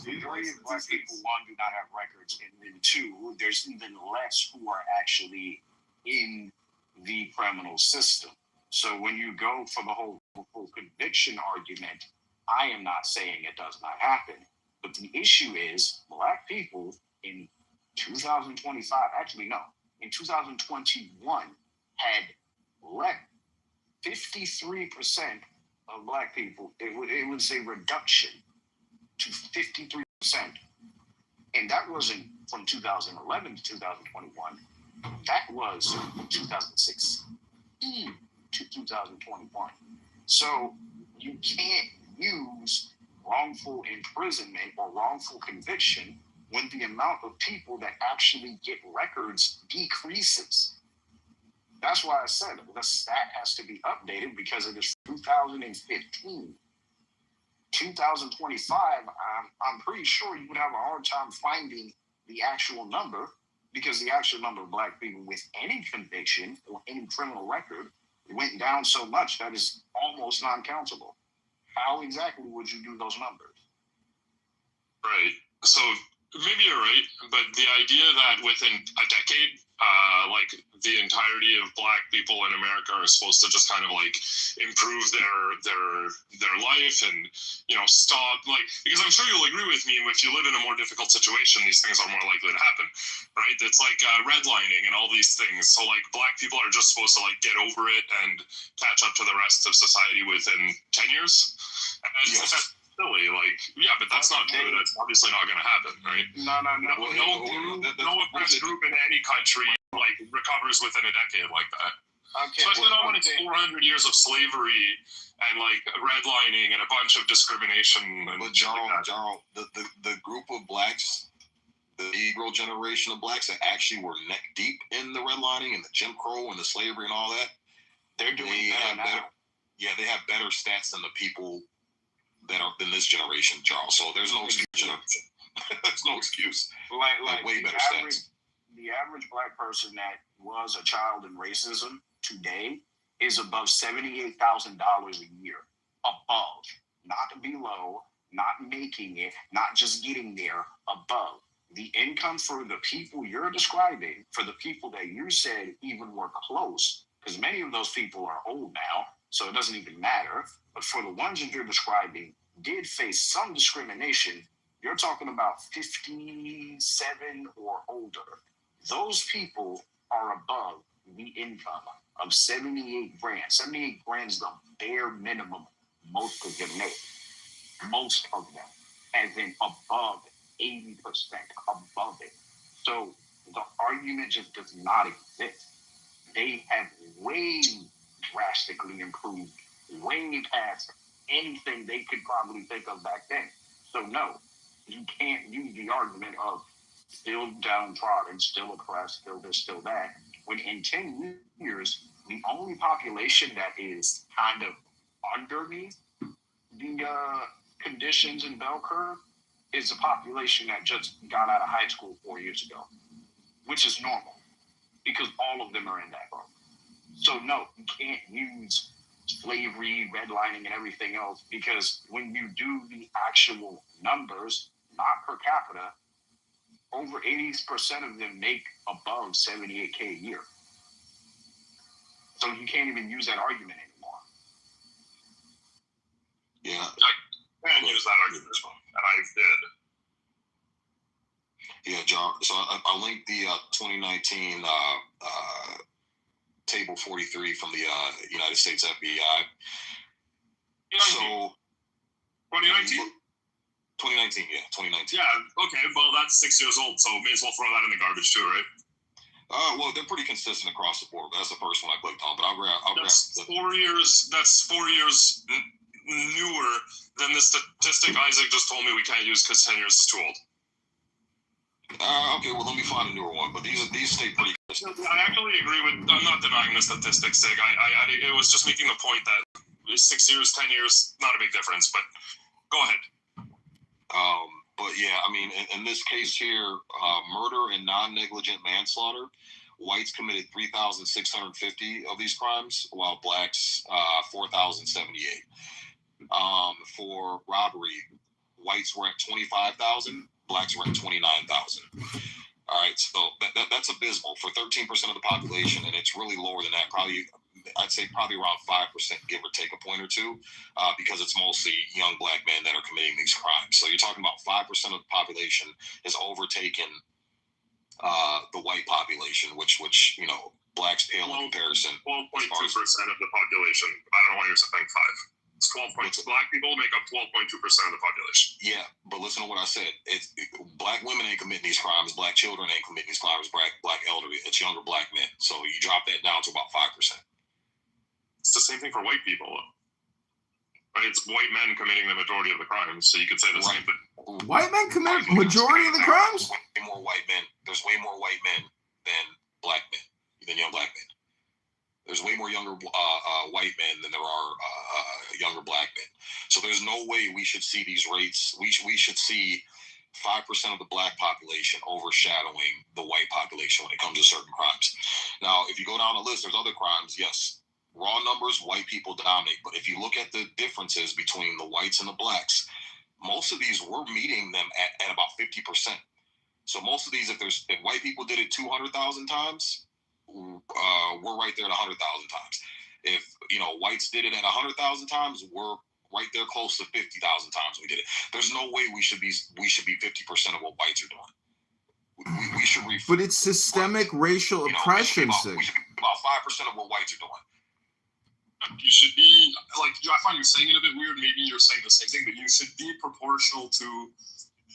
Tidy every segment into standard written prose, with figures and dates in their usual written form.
Majority of black people, one, do not have records, and then two, there's even less who are actually in the criminal system. So when you go for the whole conviction argument, I am not saying it does not happen, but the issue is black people in 2025, actually no, in 2021 had left 53% of black people. It was a reduction to 53%. And that wasn't from 2011 to 2021. That was from 2016 to 2021. So you can't use wrongful imprisonment or wrongful conviction when the amount of people that actually get records decreases. That's why I said the stat has to be updated because it is 2015. 2025, I'm pretty sure you would have a hard time finding the actual number because the actual number of black people with any conviction or any criminal record went down so much that is almost non-countable. How exactly would you do those numbers? Right. So maybe you're right, but the idea that within a decade, like the entirety of black people in America are supposed to just kind of like improve their life and, you know, stop, like, because I'm sure you'll agree with me, if you live in a more difficult situation, these things are more likely to happen, right? It's like redlining and all these things. So like black people are just supposed to like get over it and catch up to the rest of society within 10 years. And that's silly, like, yeah, but that's not good. That's obviously not going to happen, right? No oppressed group in any country like recovers within a decade like that. Okay, especially not when it's 400 years of slavery and like redlining and a bunch of discrimination. But John, the group of blacks, the Negro generation of blacks that actually were neck deep in the redlining and the Jim Crow and the slavery and all that, they're doing better. Yeah, they have better stats than the people that are in this generation, Charles. So there's no excuse. There's no excuse. Like way better stats. The average black person that was a child in racism today is above $78,000 a year. Above, not below, not making it, not just getting there, above. The income for the people you're describing, for the people that you said even were close, because many of those people are old now, so it doesn't even matter. But for the ones that you're describing did face some discrimination, you're talking about 57 or older. Those people are above the income of 78 grand. 78 grand is the bare minimum most of them make. Most of them. As in above 80%, above it. So the argument just does not exist. They have way drastically improved, way past anything they could probably think of back then. So no, you can't use the argument of still downtrodden, still oppressed, still this, still that, when in 10 years, the only population that is kind of underneath the conditions in bell curve is a population that just got out of high school 4 years ago, which is normal because all of them are in that boat. So no, you can't use slavery, redlining, and everything else because when you do the actual numbers, not per capita, over 80% of them make above $78K a year. So you can't even use that argument anymore. Yeah. I can't use that argument, and I did. Yeah, John. So I linked the 2019 Table 43 from the United States FBI. 2019? 2019, yeah, 2019. Yeah, okay, well, that's 6 years old, so may as well throw that in the garbage too, right? Well, they're pretty consistent across the board. That's the first one I clicked on, but I'll grab. That's 4 years. That's 4 years newer than the statistic Isaac just told me we can't use because 10 years is too old. Okay, well, let me find a newer one, but these stay pretty consistent. I actually agree with. I'm not denying the statistics, Sig. It was just making the point that 6 years, 10 years, not a big difference. But go ahead. But yeah, I mean, in this case here, murder and non-negligent manslaughter, whites committed 3,650 of these crimes, while blacks 4,078. For robbery, whites were at 25,000, blacks were at 29,000. All right, so that's abysmal for 13% of the population, and it's really lower than that. Probably, I'd say probably around 5%, give or take a point or two, because it's mostly young black men that are committing these crimes. So you're talking about 5% of the population has overtaken the white population, which blacks pale in comparison. 12.2% of the population. I don't know why you're saying 5. It's 12.2. Black people make up 12.2% of the population. Yeah, but listen to what I said. Black women ain't committing these crimes. Black children ain't committing these crimes. Black elderly. It's younger black men. So you drop that down to about 5%. It's the same thing for white people. Right? It's white men committing the majority of the crimes. So you could say the same thing. White men commit majority of the crimes? Way more white men. There's way more white men than black men, than young black men. There's way more younger white men than there are younger black men. So there's no way we should see these rates. We should see 5% of the black population overshadowing the white population when it comes to certain crimes. Now, if you go down the list, there's other crimes. Yes, raw numbers, white people dominate. But if you look at the differences between the whites and the blacks, most of these, we're meeting them at about 50%. So most of these, if white people did it 200,000 times, we're right there at 100,000 times. If whites did it at 100,000 times, we're right there close to 50,000 times we did it. There's no way we should be 50% of what whites are doing. We should. But it's systemic racial oppression. We should be about 5% of what whites are doing. You should be I find you saying it a bit weird. Maybe you're saying the same thing, but you should be proportional to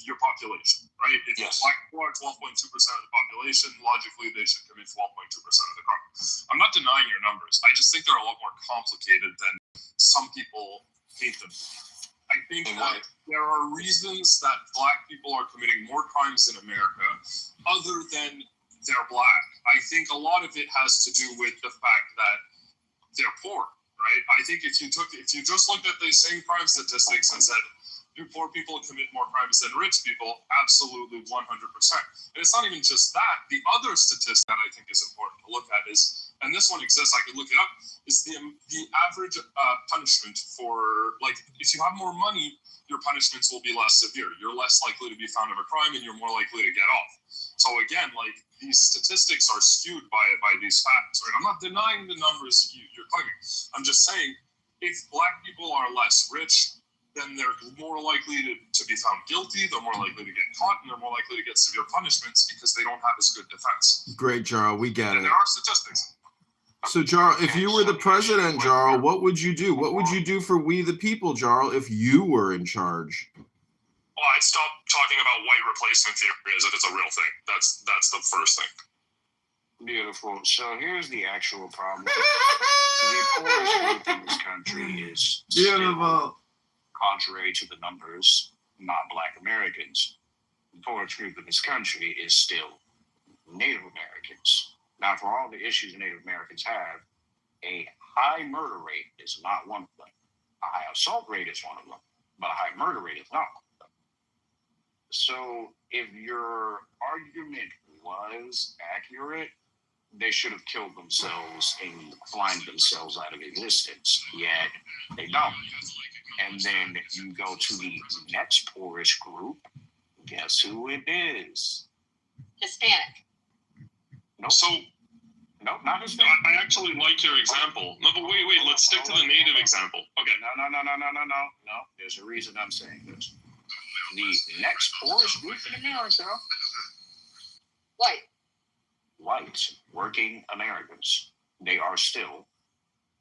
your population, right? If black people are 12.2% of the population, logically they should commit 12.2% of the crime. I'm not denying your numbers. I just think they're a lot more complicated than some people paint them. I think that there are reasons that black people are committing more crimes in America other than they're black. I think a lot of it has to do with the fact that they're poor, right? I think if you just looked at the same crime statistics and said, do poor people commit more crimes than rich people? Absolutely, 100%. And it's not even just that. The other statistic that I think is important to look at is, and this one exists, I could look it up, is the average punishment for, if you have more money, your punishments will be less severe. You're less likely to be found of a crime and you're more likely to get off. So again, these statistics are skewed by these facts, right? I'm not denying the numbers you're claiming. I'm just saying, if black people are less rich, then they're more likely to be found guilty, they're more likely to get caught, and they're more likely to get severe punishments because they don't have as good defense. Great, Jarl, we get it. There are statistics. So, Jarl, if you were the president, Jarl, what would you do? What would you do for we the people, Jarl, if you were in charge? Well, I'd stop talking about white replacement theory as if it's a real thing. That's the first thing. Beautiful. So here's the actual problem. The poorest group in this country is beautiful. Contrary to the numbers, not black Americans. The poorest group in this country is still Native Americans. Now, for all the issues Native Americans have, a high murder rate is not one of them. A high assault rate is one of them, but a high murder rate is not one of them. So if your argument was accurate, they should have killed themselves and climbed themselves out of existence. Yet they don't. And then you go to the next poorest group. Guess who it is? Hispanic. Nope. So, nope, not Hispanic. I actually like your example. No, but wait. Let's stick to the native example. Okay. No. There's a reason I'm saying this. The next poorest group in America. White working Americans. They are still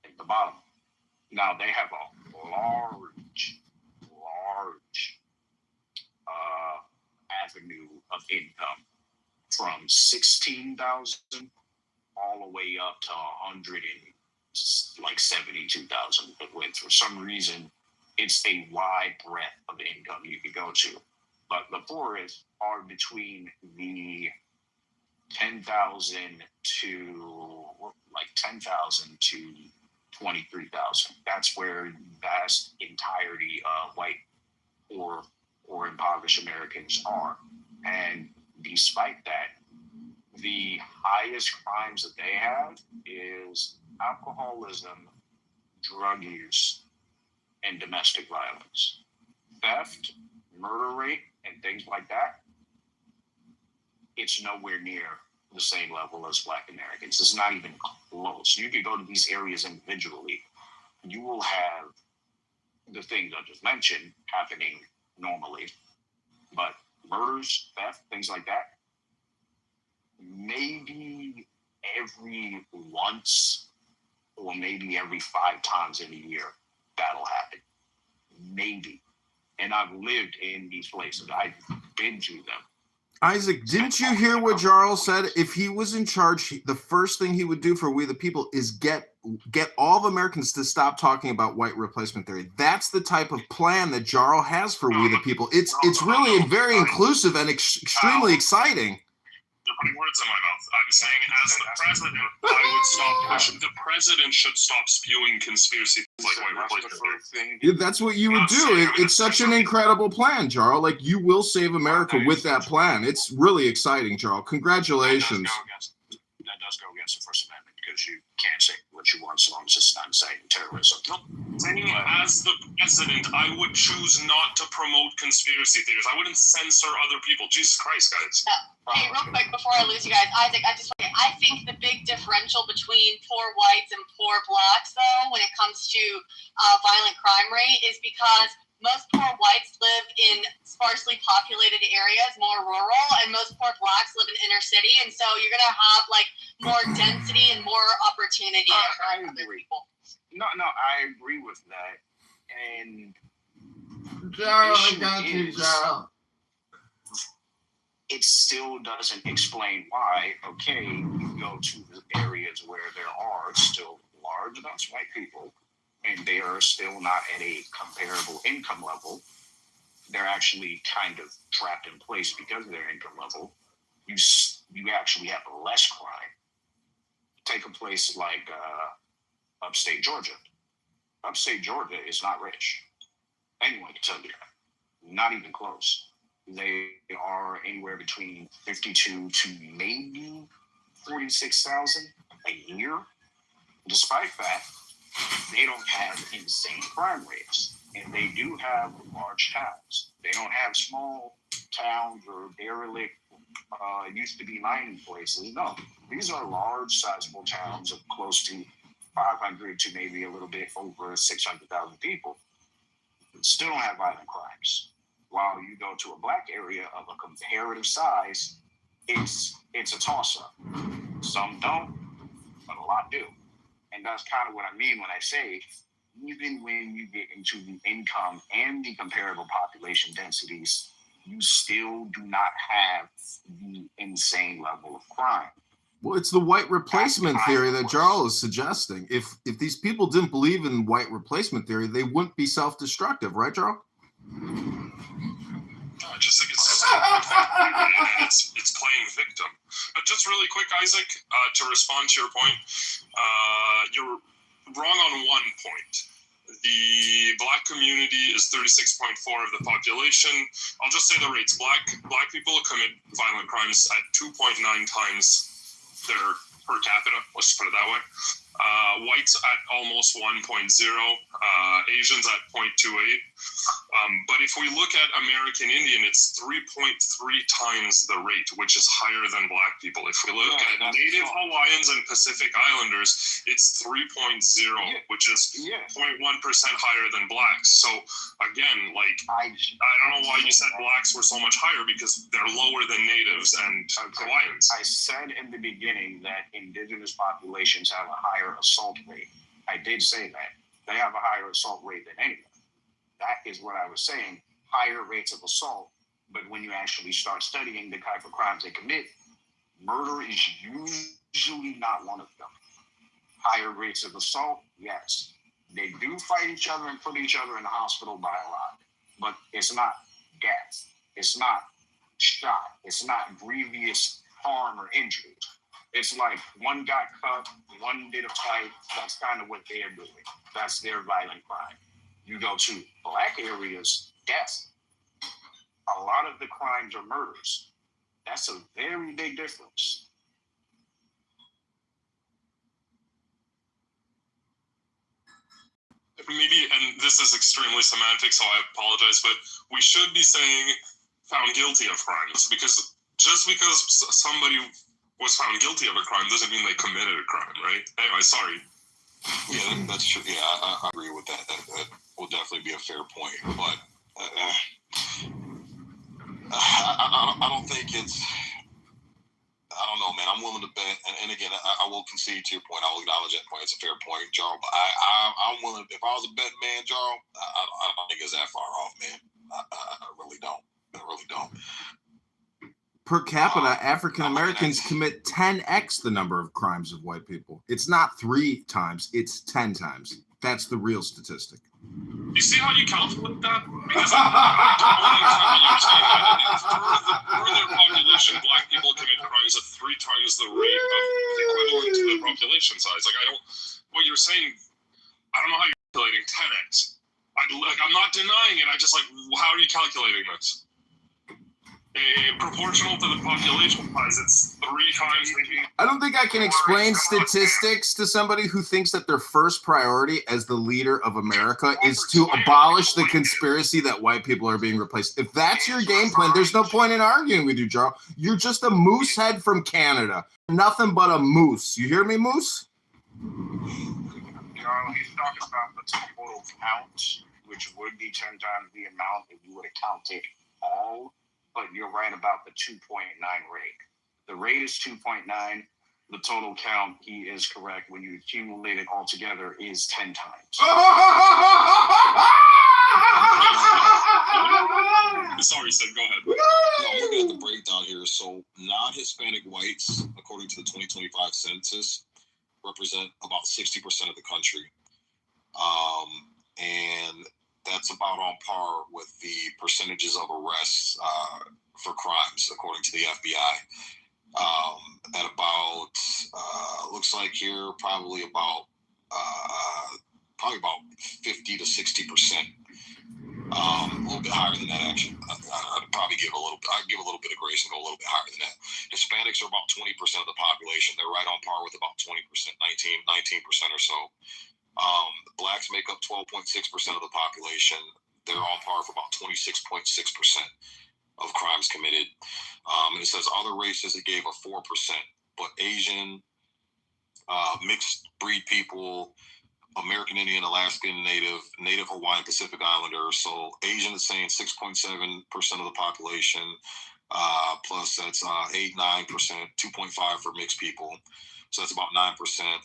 at the bottom. Now they have a large avenue of income from 16,000 all the way up to 172,000. But for some reason, it's a wide breadth of income you could go to. But the poorest are between the 10,000 to 23,000. That's where the vast entirety of white or impoverished Americans are. And despite that, the highest crimes that they have is alcoholism, drug use, and domestic violence. Theft, murder rate and things like that, it's nowhere near the same level as Black Americans. It's not even close. You could go to these areas individually. You will have the things I just mentioned happening normally, but murders, theft, things like that, maybe every once or maybe every 5 times in a year that'll happen. Maybe. And I've lived in these places. I've been to them. Isaac, didn't you hear what Jarl said? If he was in charge, the first thing he would do for We the People is get all of Americans to stop talking about white replacement theory. That's the type of plan that Jarl has for We the People. It's really very inclusive and extremely exciting. You're putting words in my mouth. I'm saying, as the president, I would stop pushing. The president should stop spewing conspiracy like white replacement theory. Yeah, that's what you would do. It's such an incredible plan, Jarl. Like, you will save America with that plan. It's really exciting, Jarl. Congratulations. That does go against the First Amendment, because you can't say what you want so long as it's not inciting terrorism. As the president, I would choose not to promote conspiracy theories. I wouldn't censor other people. Jesus Christ, guys. Hey, real quick before I lose you guys, Isaac, I think the big differential between poor whites and poor blacks, though, when it comes to violent crime rate, is because most poor whites live in sparsely populated areas, more rural, and most poor blacks live in inner city, and so you're gonna have like more density and more opportunity for other people. No, I agree with that. And Jarl, I got you, Jarl. It still doesn't explain why, okay, you go to the areas where there are still large amounts of white people, and they are still not at a comparable income level. They're actually kind of trapped in place because of their income level. You actually have less crime. Take a place like upstate Georgia. Upstate Georgia is not rich. Anyone can tell you that. Not even close. They are anywhere between 52 to maybe 46,000 a year. Despite that, they don't have insane crime rates, and they do have large towns. They don't have small towns or derelict, used to be mining places. No, these are large, sizable towns of close to 500 to maybe a little bit over 600,000 people. Still don't have violent crimes. While you go to a black area of a comparative size, it's a toss-up. Some don't, but a lot do. And that's kind of what I mean when I say, even when you get into the income and the comparable population densities, you still do not have the insane level of crime. Well, it's the white replacement theory that Jarl is suggesting. If these people didn't believe in white replacement theory, they wouldn't be self-destructive, right, Jarl? I just think it's playing victim. But just really quick, Isaac, to respond to your point, you're wrong on one point. The black community is 36.4% of the population. I'll just say the rates. Black people commit violent crimes at 2.9 times their per capita. Let's just put it that way. Whites at almost 1.0, Asians at 0.28. But if we look at American Indian, it's 3.3 times the rate, which is higher than black people. If we look at Native Hawaiians and Pacific Islanders, it's 3.0, which is 0.1% higher than blacks. So again, like, I don't know why you said blacks were so much higher, because they're lower than Natives and Hawaiians. I said in the beginning that indigenous populations have a higher assault rate. I did say that. They have a higher assault rate than anyone. That is what I was saying. Higher rates of assault. But when you actually start studying the type of crimes they commit, murder is usually not one of them. Higher rates of assault, yes. They do fight each other and put each other in the hospital by a lot. But it's not death. It's not shot. It's not grievous harm or injury. It's like one got cut, one did a fight. That's kind of what they're doing. That's their violent crime. You go to black areas, death. A lot of the crimes are murders. That's a very big difference. maybe, and this is extremely semantic, so I apologize, but we should be saying found guilty of crimes, because just because somebody was found guilty of a crime doesn't mean they committed a crime, right? Anyway, sorry. Yeah, that's true. Yeah, I agree with that. That will definitely be a fair point. But I don't think it's. I don't know, man. I'm willing to bet, and again, I will concede to your point. I will acknowledge that point. It's a fair point, Jarl. But I'm willing. If I was a betting man, Jarl, I don't think it's that far off, man. I really don't. I really don't. Per capita, African Americans commit 10x the number of crimes of white people. It's not 3 times, it's 10 times. That's the real statistic. You see how you calculate that? Because I don't understand what you're saying. For their population, black people commit crimes at 3 times the rate of equivalent to the population size. Like, what you're saying, I don't know how you're calculating 10x. I'm not denying it. I just how are you calculating this? Proportional to the population size, it's 3 times maybe. I don't think I can explain statistics to somebody who thinks that their first priority as the leader of America is to abolish the conspiracy that white people are being replaced. If that's your game plan, there's no point in arguing with you, Joe. You're just a moose head from Canada. Nothing but a moose. You hear me, Moose? Charlie, he's talking about the total count, which would be 10 times the amount if you would have counted all. But you're right about the 2.9 rate. The rate is 2.9. The total count, he is correct. When you accumulate it all together, is 10 times. Sorry, Sid, go ahead. No, I'm looking at the breakdown here. So non-Hispanic whites, according to the 2025 census, represent about 60% of the country. And that's about on par with the percentages of arrests for crimes, according to the FBI. At about, looks like here, probably about 50 to 60%. A little bit higher than that, actually. I'd probably give a little bit of grace and go a little bit higher than that. Hispanics are about 20% of the population. They're right on par with about 20%, 19% or so. Blacks make up 12.6% of the population. They're on par for about 26.6% of crimes committed. And it says other races, it gave a 4%, but Asian, mixed breed people, American Indian, Alaskan Native Hawaiian, Pacific Islander. So Asian is saying 6.7% of the population, plus that's 8-9%, 2.5 for mixed people. So that's about 9%,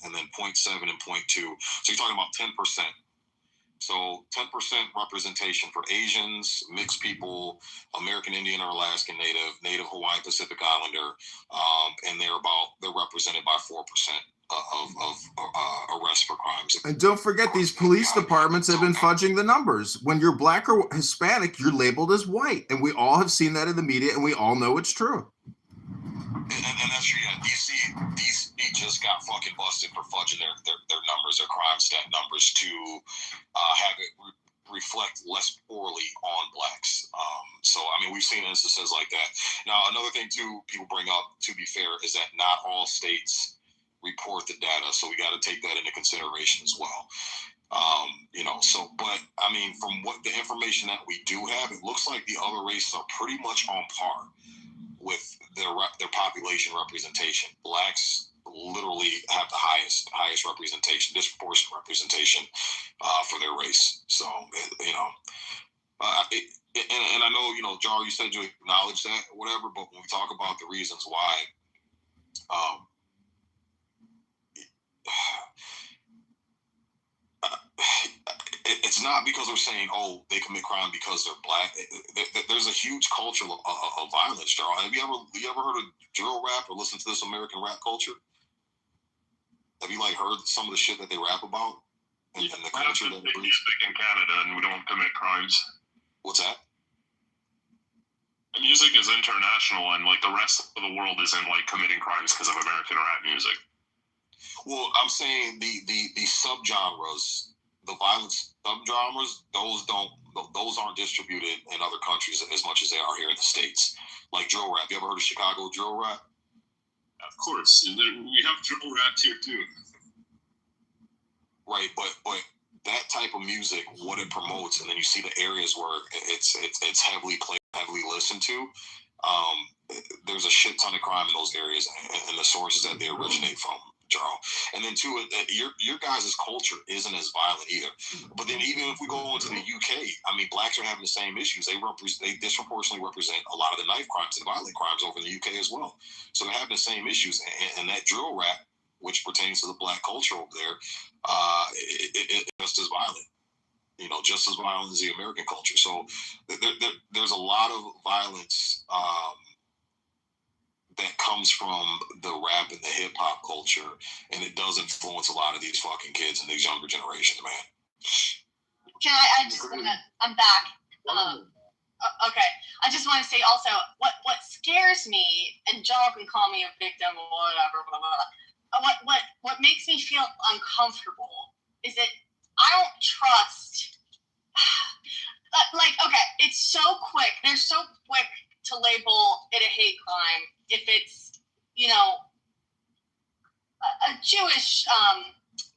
and then 0.7 and 0.2. So you're talking about 10%. So 10% representation for Asians, mixed people, American Indian or Alaskan Native Hawaiian, Pacific Islander, and they're represented by 4% of arrests for crimes. And don't forget, these police departments have been fudging the numbers. When you're black or Hispanic, you're labeled as white, and we all have seen that in the media, and we all know it's true. And that's true. Yeah, DC just got fucking busted for fudging their numbers, their crime stat numbers, to have it reflect less poorly on blacks. So I mean, we've seen instances like that. Now, another thing too, people bring up, to be fair, is that not all states report the data, so we got to take that into consideration as well. But I mean, from what the information that we do have, it looks like the other races are pretty much on par with their population representation. Blacks literally have the highest representation, disproportionate representation for their race. So and I know, Jar, you said you acknowledge that or whatever, but when we talk about the reasons why, it's not because we're saying, oh, they commit crime because they're black. There's a huge culture of violence, Jar. Have you ever heard of drill rap or listened to this American rap culture? Have you heard some of the shit that they rap about and the culture that they breed? Music in Canada, and we don't commit crimes. What's that? The music is international, and the rest of the world isn't committing crimes because of American rap music. Well, I'm saying the subgenres, the violence subgenres, those aren't distributed in other countries as much as they are here in the States. Like drill rap. You ever heard of Chicago drill rap? Of course, we have drill rap here too. Right, but that type of music, what it promotes, and then you see the areas where it's heavily played, heavily listened to. There's a shit ton of crime in those areas and the sources that they originate from, Jarl. And then too, your guys' culture isn't as violent either. But then even if we go into the UK, I mean, blacks are having the same issues. They disproportionately represent a lot of the knife crimes and violent crimes over in the UK as well. So they're having the same issues. And that drill rap, which pertains to the black culture over there, it's just as violent. Just as violent as the American culture. So there's a lot of violence that comes from the rap and the hip hop culture, and it does influence a lot of these fucking kids and these younger generations, man. Can I just I'm back. Okay. I just want to say also what scares me, and Joel can call me a victim or whatever, blah, blah, blah. What makes me feel uncomfortable is that I don't trust. Okay, it's so quick. They're so quick to label it a hate crime if it's, a Jewish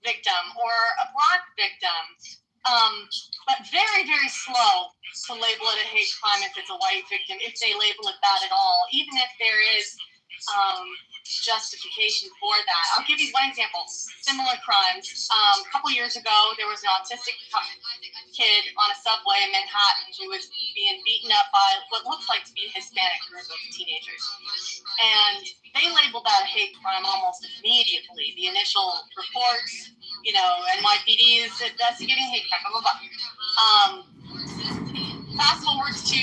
victim or a black victim, but very, very slow to label it a hate crime if it's a white victim, if they label it that at all, even if there is justification for that. I'll give you one example. Similar crimes. A couple years ago, there was an autistic kid on a subway in Manhattan who was being beaten up by what looks like to be a Hispanic group of teenagers. And they labeled that a hate crime almost immediately. The initial reports, NYPD is investigating hate crime, blah, blah, blah. Fast forward to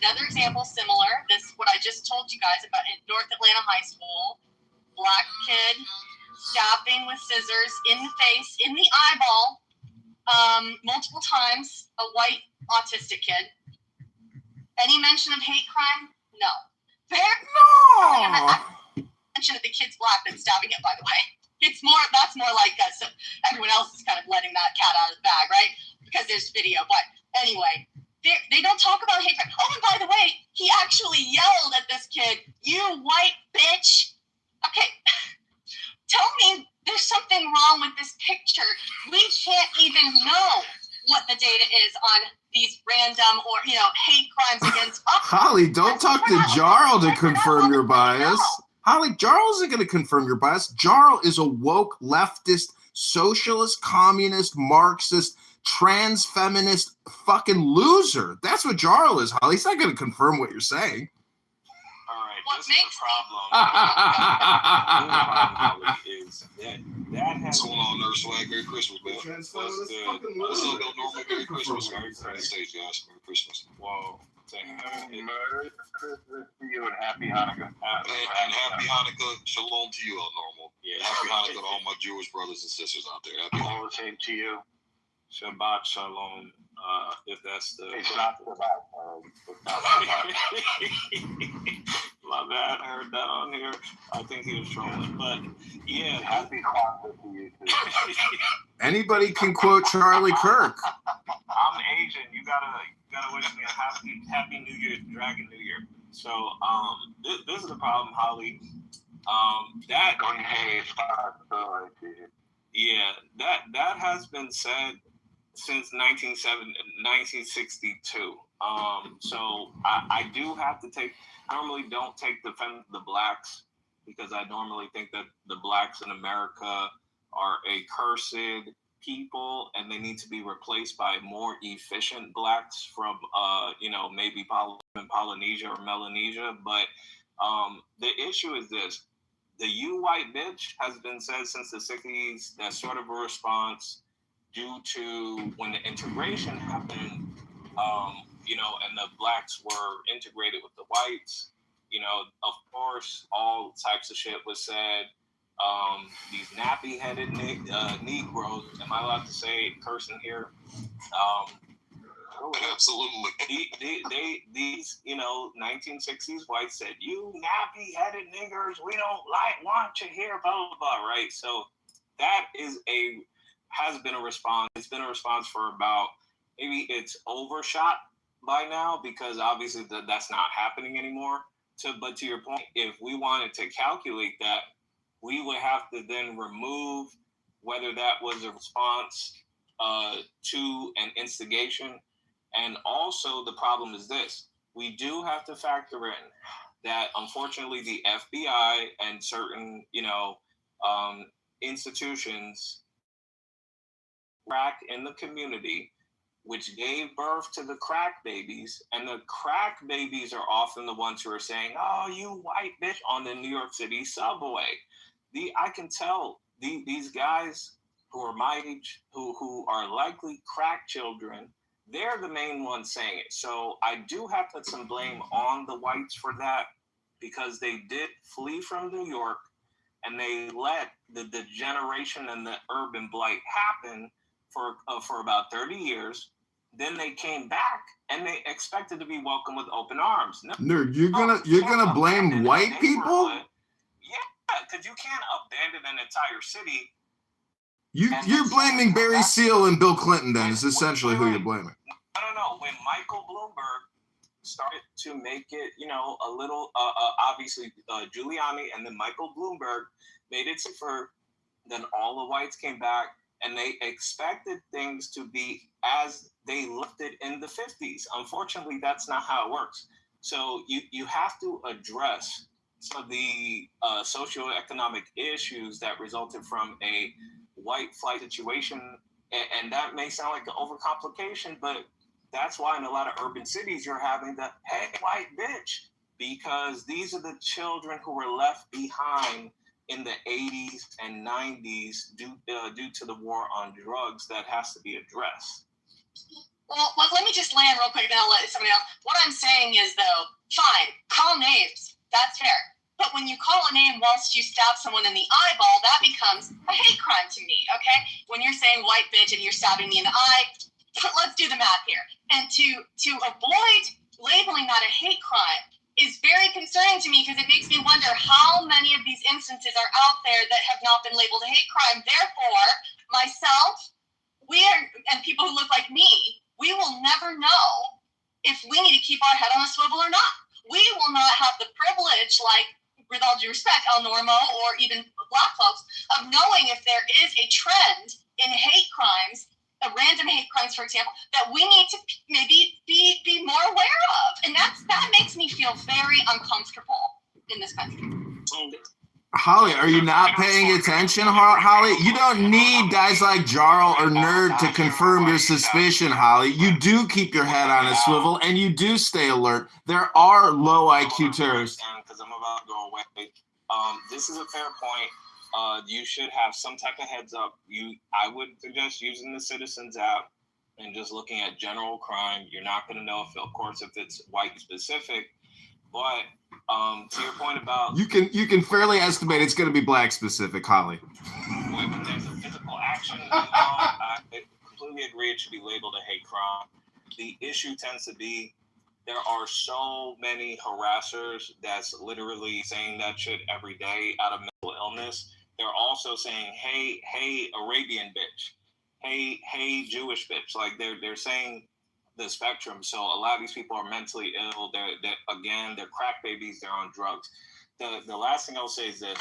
another example similar. This what I just told you guys about in North Atlanta High School. Black kid stabbing with scissors in the face, in the eyeball, multiple times. A white autistic kid. Any mention of hate crime? No. No. Mention of the kid's black that's stabbing it. By the way, that's more like us. So everyone else is kind of letting that cat out of the bag, right? Because there's video. But anyway. They don't talk about hate crime. Oh, and by the way, he actually yelled at this kid, "You white bitch." Okay, tell me there's something wrong with this picture. We can't even know what the data is on these random or, hate crimes against us. Holly, don't talk to Jarl to confirm your bias. Holly, Jarl isn't going to confirm your bias. Jarl is a woke, leftist, socialist, communist, Marxist, trans feminist fucking loser. That's what Jarl is, Holly. He's not going to confirm what you're saying. All right, What this makes is the problem. that What's going on, Nurse Swag? Merry Christmas, man. What's good? What's up, Bill Norman? Merry Christmas. Merry Christmas. Whoa. Merry Christmas to you and Happy Hanukkah. And Happy Hanukkah. Shalom to you, El Normal. Yeah. Happy Hanukkah to all my Jewish brothers and sisters out there. Happy Hanukkah. All the same to you. Shabbat Shalom, if that's the... It's not about My bad, I heard that on here. I think he was trolling, but yeah. Happy Kwanzaa to you too. Anybody can quote Charlie Kirk. I'm Asian. You gotta wish me a happy New Year, Dragon New Year. So this is the problem, Holly. That has been said since 1962. So I do have to take. I normally don't take the blacks because I normally think that the blacks in America are a cursed people and they need to be replaced by more efficient blacks from maybe Polynesia or Melanesia. But the issue is this: the "you white bitch" has been said since the 60s. That's sort of a response due to when the integration happened, and the blacks were integrated with the whites. Of course, all types of shit was said. These nappy-headed Negroes, am I allowed to say cursing here? Absolutely. These 1960s whites said, "You nappy-headed niggers, we don't want you here," blah, blah, blah, right? So that has been a response. It's been a response for about, maybe it's overshot by now because obviously that's not happening anymore. But to your point, if we wanted to calculate that, we would have to then remove whether that was a response to an instigation. And also the problem is this: we do have to factor in that unfortunately the FBI and certain, institutions crack in the community, which gave birth to the crack babies. And the crack babies are often the ones who are saying, "Oh, you white bitch," on the New York City subway. I can tell these guys who are my age, who are likely crack children, they're the main ones saying it. So I do have to put some blame on the whites for that, because they did flee from New York and they let the degeneration and the urban blight happen for about 30 years. Then they came back and they expected to be welcomed with open arms. No, Nerd, you're gonna blame white people? Yeah, because you can't abandon an entire city. You're blaming Barry Seal and Bill Clinton. Then is essentially who you're blaming. I don't know. When Michael Bloomberg started to make it, a little, obviously Giuliani and then Michael Bloomberg made it safer, then all the whites came back and they expected things to be as they left it in the 50s. Unfortunately, that's not how it works. So you have to address some of the socioeconomic issues that resulted from a white flight situation. And that may sound like an overcomplication, but that's why in a lot of urban cities you're having the "hey white bitch," because these are the children who were left behind in the 80s and 90s due to the war on drugs that has to be addressed. Well, let me just land real quick, then I'll let somebody else. What I'm saying is, though, fine, call names. That's fair. But when you call a name whilst you stab someone in the eyeball, that becomes a hate crime to me, okay? When you're saying white bitch and you're stabbing me in the eye, let's do the math here. And to avoid labeling that a hate crime is very concerning to me, because it makes me wonder how many of these instances are out there that have not been labeled a hate crime. Therefore, myself, and people who look like me, we will never know if we need to keep our head on a swivel or not. We will not have the privilege, like, with all due respect, El Normo or even Black folks, of knowing if there is a trend in hate crimes, random hate crimes, for example, that we need to maybe be more aware of. And that makes me feel very uncomfortable in this country. Holly, are you not paying attention, Holly? You don't need guys like Jarl or Nerd to confirm your suspicion, Holly. You do keep your head on a swivel and you do stay alert. There are low IQ terrorists. Because I'm about to go away. This is a fair point. You should have some type of heads up. I would suggest using the Citizens app and just looking at general crime. You're not going to know if it's white specific, but to your point about you can fairly estimate it's going to be black specific, Holly. When there's a physical action, I completely agree it should be labeled a hate crime. The issue tends to be there are so many harassers that's literally saying that shit every day out of mental illness. They're also saying, hey, Arabian bitch. Hey, Jewish bitch. Like they're saying the spectrum. So a lot of these people are mentally ill. They're crack babies. They're on drugs. The last thing I'll say is that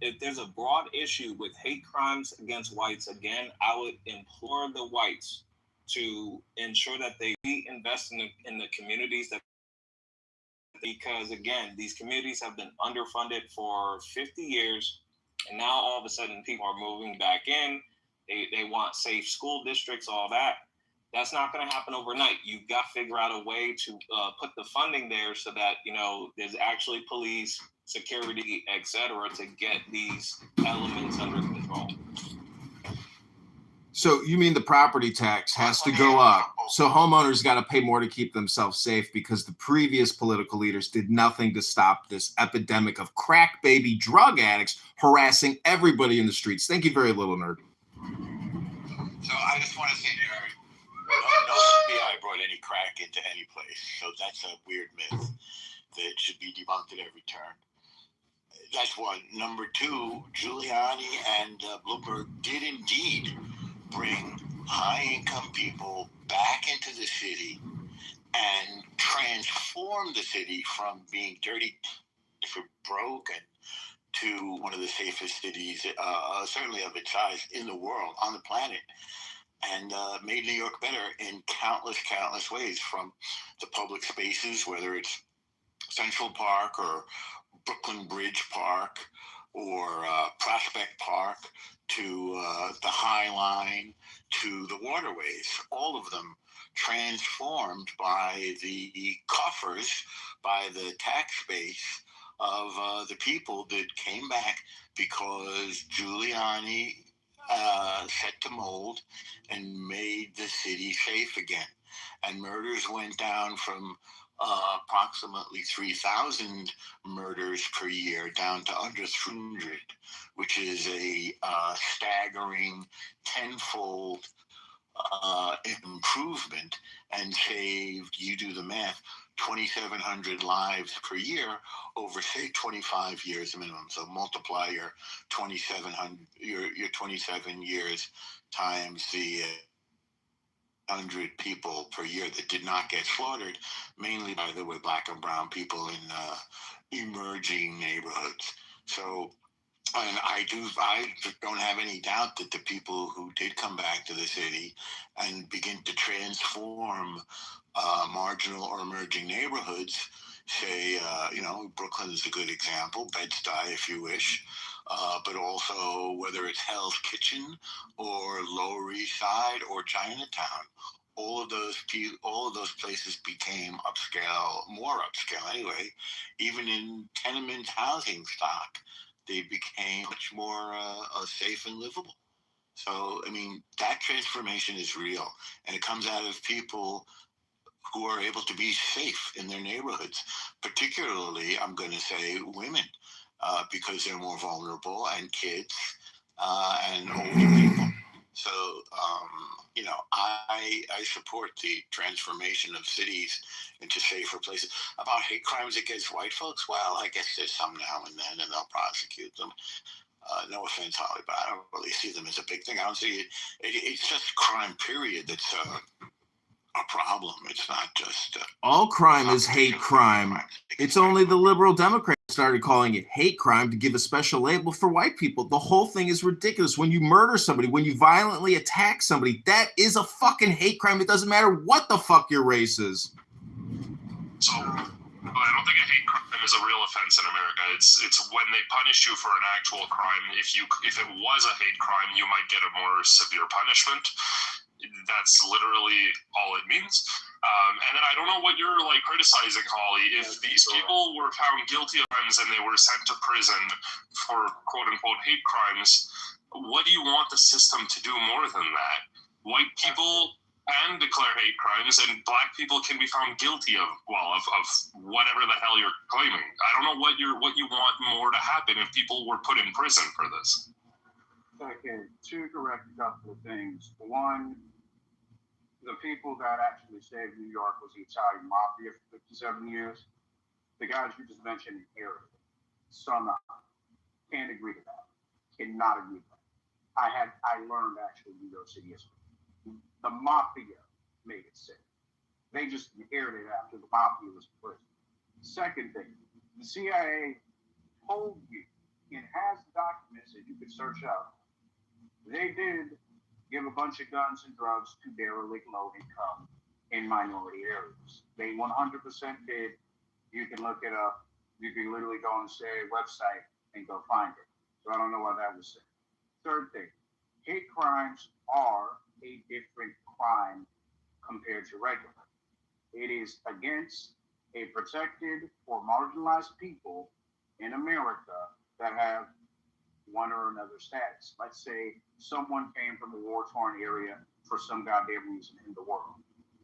if there's a broad issue with hate crimes against whites, again, I would implore the whites to ensure that they reinvest in the communities because again, these communities have been underfunded for 50 years, and now all of a sudden people are moving back in. They want safe school districts, all that. That's not going to happen overnight. You've got to figure out a way to put the funding there so that, there's actually police, security, etc., to get these elements under control. So you mean the property tax has to go up? So homeowners got to pay more to keep themselves safe because the previous political leaders did nothing to stop this epidemic of crack baby drug addicts harassing everybody in the streets. Thank you very little, Nerd. So I just want to say, Jerry, no FBI brought any crack into any place. So that's a weird myth that should be debunked at every turn. That's one. Number two, Giuliani and Bloomberg did indeed bring high-income people back into the city and transform the city from being dirty, broke, and to one of the safest cities, certainly of its size in the world, on the planet, and made New York better in countless ways, from the public spaces, whether it's Central Park or Brooklyn Bridge Park or Prospect Park, to the High Line, to the waterways, all of them transformed by the coffers, by the tax base of the people that came back because Giuliani set the mold and made the city safe again. And murders went down from approximately 3,000 murders per year down to under 300, which is a staggering tenfold improvement, and saved, you do the math, 2,700 lives per year over, say, 25 years minimum. So multiply your 2,700, your 27 years times the 100 people per year that did not get slaughtered, mainly, by the way, black and brown people in emerging neighborhoods. So, and I don't have any doubt that the people who did come back to the city and begin to transform marginal or emerging neighborhoods, say, Brooklyn is a good example, Bed-Stuy, if you wish, but also whether it's Hell's Kitchen or Lower East Side or Chinatown. All of those places became upscale, more upscale anyway. Even in tenement housing stock, they became much more safe and livable. So, I mean, that transformation is real, and it comes out of people who are able to be safe in their neighborhoods, particularly, I'm going to say, women, because they're more vulnerable, and kids, and older people. So, I support the transformation of cities into safer places. About hate crimes against white folks, well, I guess there's some now and then, and they'll prosecute them. No offense, Holly, but I don't really see them as a big thing. I don't see it. It's just crime, period, that's a problem. It's not just all crime is hate crime. It's only the liberal Democrats started calling it hate crime to give a special label for white people. The whole thing is ridiculous. When you murder somebody, when you violently attack somebody, that is a fucking hate crime. It doesn't matter what the fuck your race is. So I don't think a hate crime is a real offense in America. It's when they punish you for an actual crime. If it was a hate crime, you might get a more severe punishment. That's literally all it means. And then I don't know what you're criticizing, Holly. If these people were found guilty of crimes and they were sent to prison for quote unquote hate crimes, what do you want the system to do more than that? White people can declare hate crimes, and black people can be found guilty of whatever the hell you're claiming. I don't know what you want more to happen if people were put in prison for this. Okay, to correct a couple of things. One, the people that actually saved New York was the Italian Mafia for 57 years. The guys you just mentioned inherited it. Somehow. Can't agree to that. Cannot agree to that. I learned actually New York City history. The Mafia made it safe. They just inherited it after the Mafia was in prison. Second thing, the CIA told you, and has documents that you could search out. They did give a bunch of guns and drugs to derelict low income in minority areas. They 100% did. You can look it up. You can literally go on the CIA website and go find it. So I don't know why that was said. Third thing, hate crimes are a different crime compared to regular. It is against a protected or marginalized people in America that have one or another status. Let's say someone came from a war-torn area for some goddamn reason in the world.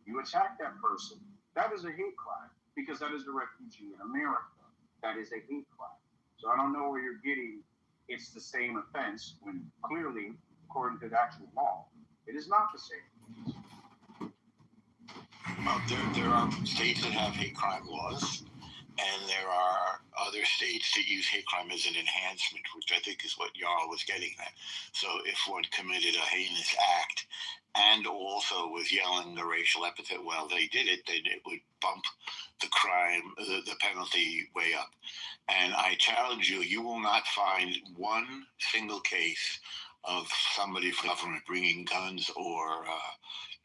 You attack that person, that is a hate crime because that is a refugee in America. That is a hate crime. So I don't know where you're getting it's the same offense when clearly, according to the actual law, it is not the same. Well, there are states that have hate crime laws, and there are other states that use hate crime as an enhancement, which I think is what Jarl was getting at. So if one committed a heinous act and also was yelling the racial epithet while they did it, then it would bump the crime, the penalty way up. And I challenge you, you will not find one single case of somebody from government bringing guns or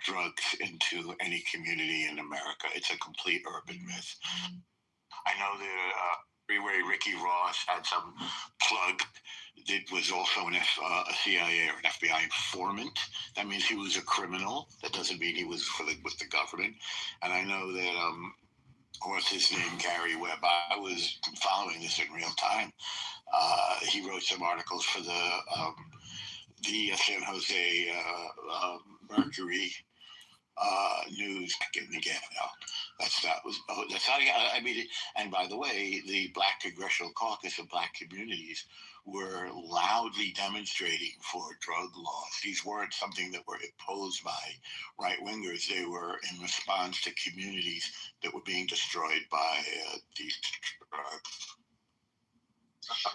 drugs into any community in America. It's a complete urban myth. I know that Freeway Ricky Ross had some plug that was also a CIA or an FBI informant. That means he was a criminal. That doesn't mean he was with the government. And I know that, what's his name, Gary Webb, I was following this in real time. He wrote some articles for the San Jose Mercury news back in the ghetto. That's how I mean. And by the way, the Black Congressional Caucus of Black communities were loudly demonstrating for drug laws. These weren't something that were imposed by right wingers. They were in response to communities that were being destroyed by these drugs.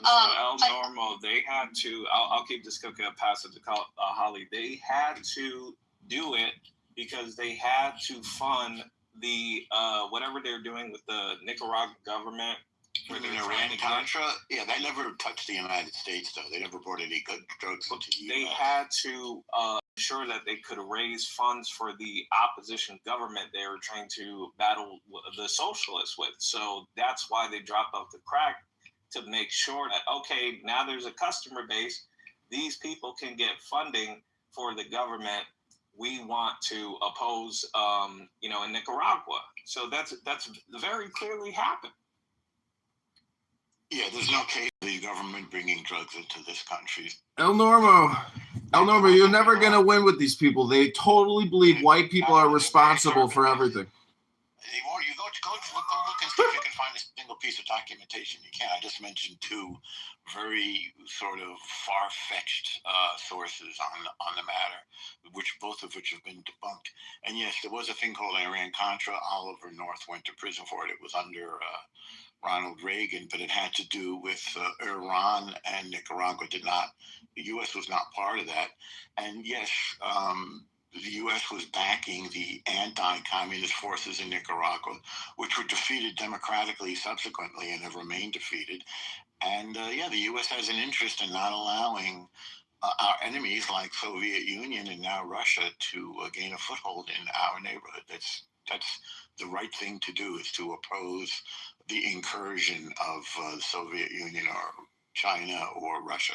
El Normo, they had to. I'll keep this cookie. I'll pass it to Holly. They had to do it because they had to fund the whatever they're doing with the Nicaraguan government. With the Iran-Contra? Yeah, they never touched the United States, though. They never brought any good drugs into the They US. had to ensure that they could raise funds for the opposition government they were trying to battle the socialists with. So that's why they dropped off the crack, to make sure that, okay, now there's a customer base. These people can get funding for the government we want to oppose, in Nicaragua. So that's very clearly happened. Yeah, there's no case of the government bringing drugs into this country. El Normo, you're never going to win with these people. They totally believe white people are responsible for everything. You go look and see if you can find a single piece of documentation. You can't. I just mentioned two very sort of far-fetched sources on the matter, both of which have been debunked. And yes, there was a thing called Iran-Contra. Oliver North went to prison for it. It was under Ronald Reagan, but it had to do with Iran and Nicaragua. The U.S. was not part of that. And yes, the U.S. was backing the anti-communist forces in Nicaragua, which were defeated democratically subsequently and have remained defeated. And the U.S. has an interest in not allowing our enemies like Soviet Union and now Russia to gain a foothold in our neighborhood. That's the right thing to do, is to oppose the incursion of the Soviet Union or China or Russia.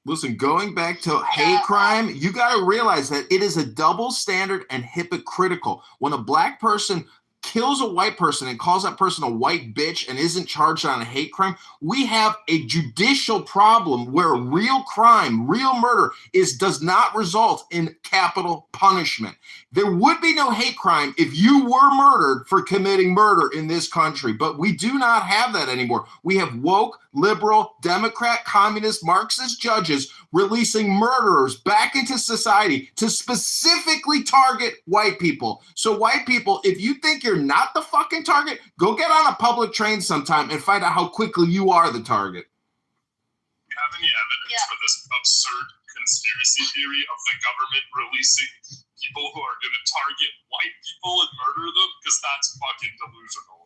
Listen, going back to hate crime, you got to realize that it is a double standard and hypocritical. When a black person kills a white person and calls that person a white bitch and isn't charged on a hate crime, we have a judicial problem where real crime, real murder does not result in capital punishment. There would be no hate crime if you were murdered for committing murder in this country, but we do not have that anymore. We have woke, liberal, Democrat, communist, Marxist judges releasing murderers back into society to specifically target white people. So white people, if you think you're not the fucking target, go get on a public train sometime and find out how quickly you are the target. Do you have any evidence for this absurd conspiracy theory of the government releasing people who are going to target white people and murder them? Because that's fucking delusional.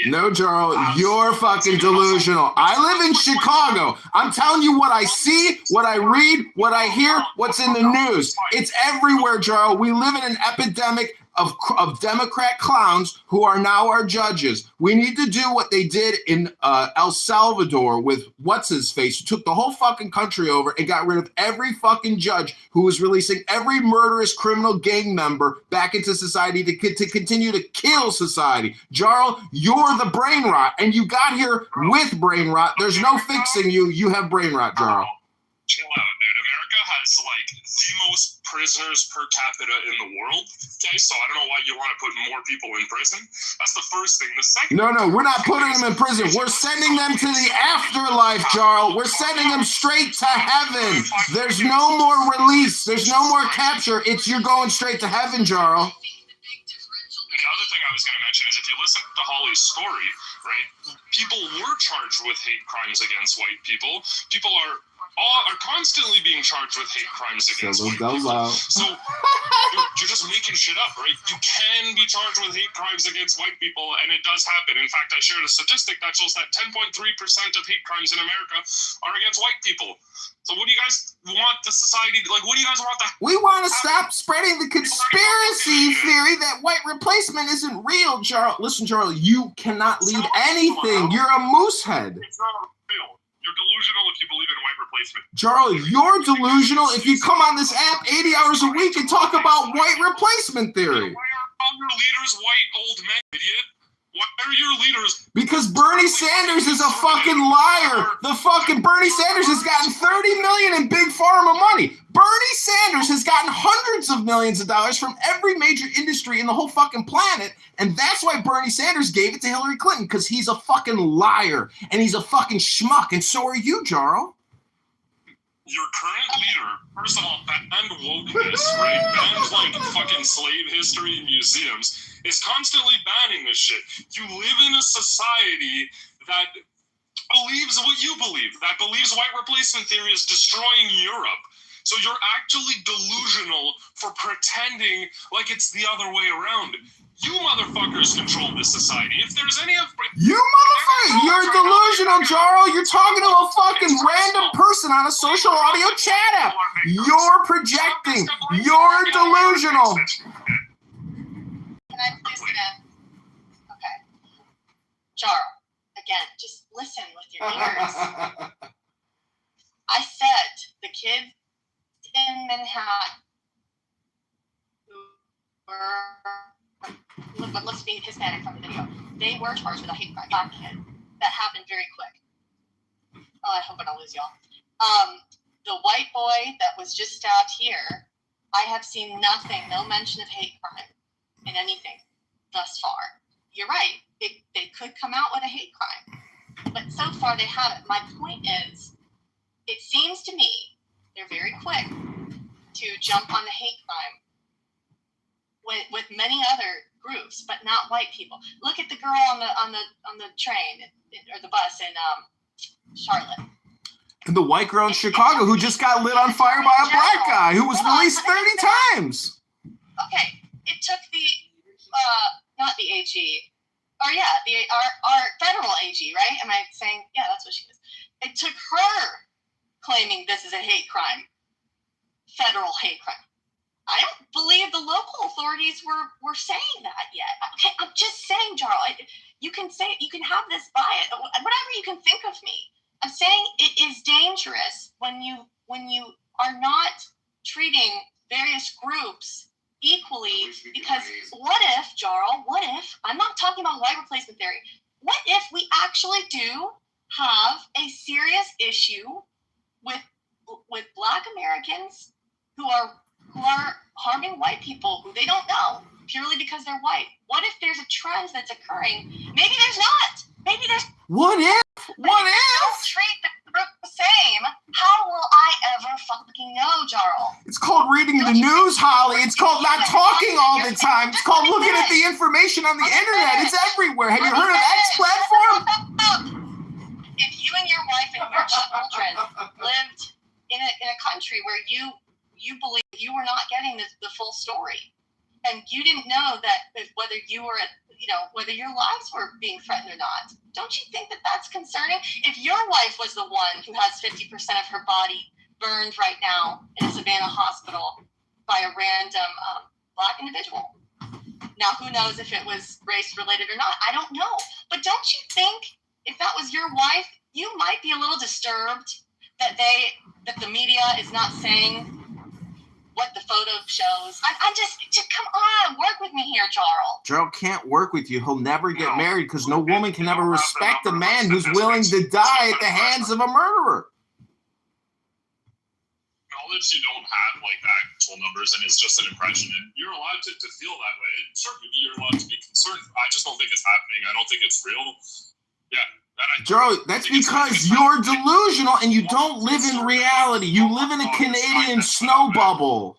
No, Jarl, you're fucking delusional. I live in Chicago. I'm telling you what I see, what I read, what I hear, what's in the news. It's everywhere, Jarl. We live in an epidemic of Democrat clowns who are now our judges. We need to do what they did in El Salvador with what's-his-face, who took the whole fucking country over and got rid of every fucking judge who was releasing every murderous criminal gang member back into society to continue to kill society. Jarl, you're the brain rot, and you got here with brain rot. There's no fixing you. You have brain rot, Jarl. Chill out, dude. America has the most prisoners per capita in the world. Okay, so I don't know why you want to put more people in prison. That's the first thing. The second. No, we're not putting them in prison. We're sending them to the afterlife, Jarl. We're sending them straight to heaven. There's no more release. There's no more capture. You're going straight to heaven, Jarl. And the other thing I was going to mention is if you listen to Holly's story, right, people were charged with hate crimes against white people. People are constantly being charged with hate crimes against white people. So you're just making shit up, right? You can be charged with hate crimes against white people, and it does happen. In fact, I shared a statistic that shows that 10.3% of hate crimes in America are against white people. So what do you guys want the society to, like, what do you guys want the... We want to stop spreading the conspiracy theory that white replacement isn't real, Charles. Listen, Charles, you cannot lead anything. You're a moosehead. It's not real. You're delusional if you believe in white replacement. Charlie, you're delusional if you come on this app 80 hours a week and talk about white replacement theory. Why are all your leaders white old men, idiot? Why are your leaders... Because Bernie Sanders is a fucking liar. The fucking Bernie Sanders has gotten $30 million in big pharma money. Bernie Sanders has gotten hundreds of millions of dollars from every major industry in the whole fucking planet. And that's why Bernie Sanders gave it to Hillary Clinton, because he's a fucking liar and he's a fucking schmuck. And so are you, Jarl. Your current leader, first of all, banned wokeness, right? Banned, like, fucking slave history in museums, is constantly banning this shit. You live in a society that believes what you believe, that believes white replacement theory is destroying Europe. So you're actually delusional for pretending like it's the other way around. You motherfuckers control this society. If there's any of... You motherfucker! You're delusional, Jarl! You're talking to a fucking random person on a social audio chat app! You're projecting! You're delusional! Can I please get in? Okay. Jarl, again, just listen with your ears. I said the kids in Manhattan who were, but let's be Hispanic from the video, they were charged with a hate crime. Black kid. That happened very quick. Oh, I hope I don't lose y'all. The white boy that was just stabbed here, I have seen nothing, no mention of hate crime in anything thus far. You're right. They could come out with a hate crime, but so far they haven't. My point is, it seems to me they're very quick to jump on the hate crime with many other groups, but not white people. Look at the girl on the train or the bus in Charlotte. And the white girl in Chicago who just got lit on fire by a black guy who was released 30 times. Okay, it took the not the AG, or yeah, our federal AG, right? Am I saying? Yeah, that's what she is. It took her claiming this is a hate crime, federal hate crime. I don't believe the local authorities were saying that yet. Okay, I'm just saying, Jarl. You can say, you can have this bias, whatever you can think of me. I'm saying it is dangerous when you are not treating various groups equally, because what if, Jarl, what if, I'm not talking about white replacement theory, what if we actually do have a serious issue with Black Americans who are harming white people who they don't know purely because they're white? What if there's a trend that's occurring? Maybe there's not. Maybe there's... What if? What if? Don't treat the group the same. How will I ever fucking know, Jarl? It's called reading the news, Holly. It's called not talking all the time. It's called looking at the information on the internet. It's everywhere. Have you heard of X platform? If you and your wife and your children lived in a country where you believe you were not getting the full story, and you didn't know that whether you were whether your lives were being threatened or not, don't you think that that's concerning? If your wife was the one who has 50% of her body burned right now in a Savannah hospital by a random Black individual, now who knows if it was race related or not? I don't know, but don't you think if that was your wife, you might be a little disturbed that the media is not saying what the photo shows? I'm just come on, work with me here, Jarl. Jarl can't work with you. He'll never get married because no woman can ever respect a man who's willing to die at the hands of a murderer. Knowledge you don't have like actual numbers and it's just an impression, and you're allowed to feel that way. And sure, maybe you're allowed to be concerned. I just don't think it's happening. I don't think it's real. Yeah. Jarl, that's because you're delusional and you don't live in reality. You live in a Canadian snow bubble.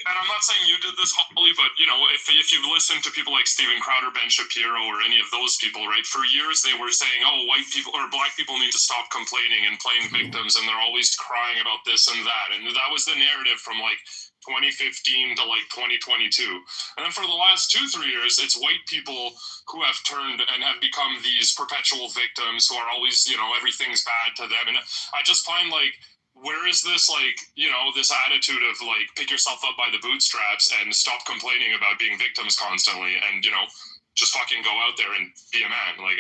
and I'm not saying you did this, Holly, but you know, if you've listened to people like Steven Crowder, Ben Shapiro, or any of those people, right? For years they were saying, "Oh, white people or black people need to stop complaining and playing victims, and they're always crying about this and that." And that was the narrative from like 2015 to like 2022. And then for the last 2-3 years, it's white people who have turned and have become these perpetual victims who are always, you know, everything's bad to them. And I just find like, where is this, like, you know, this attitude of like pick yourself up by the bootstraps and stop complaining about being victims constantly, and, you know, just fucking go out there and be a man. Like,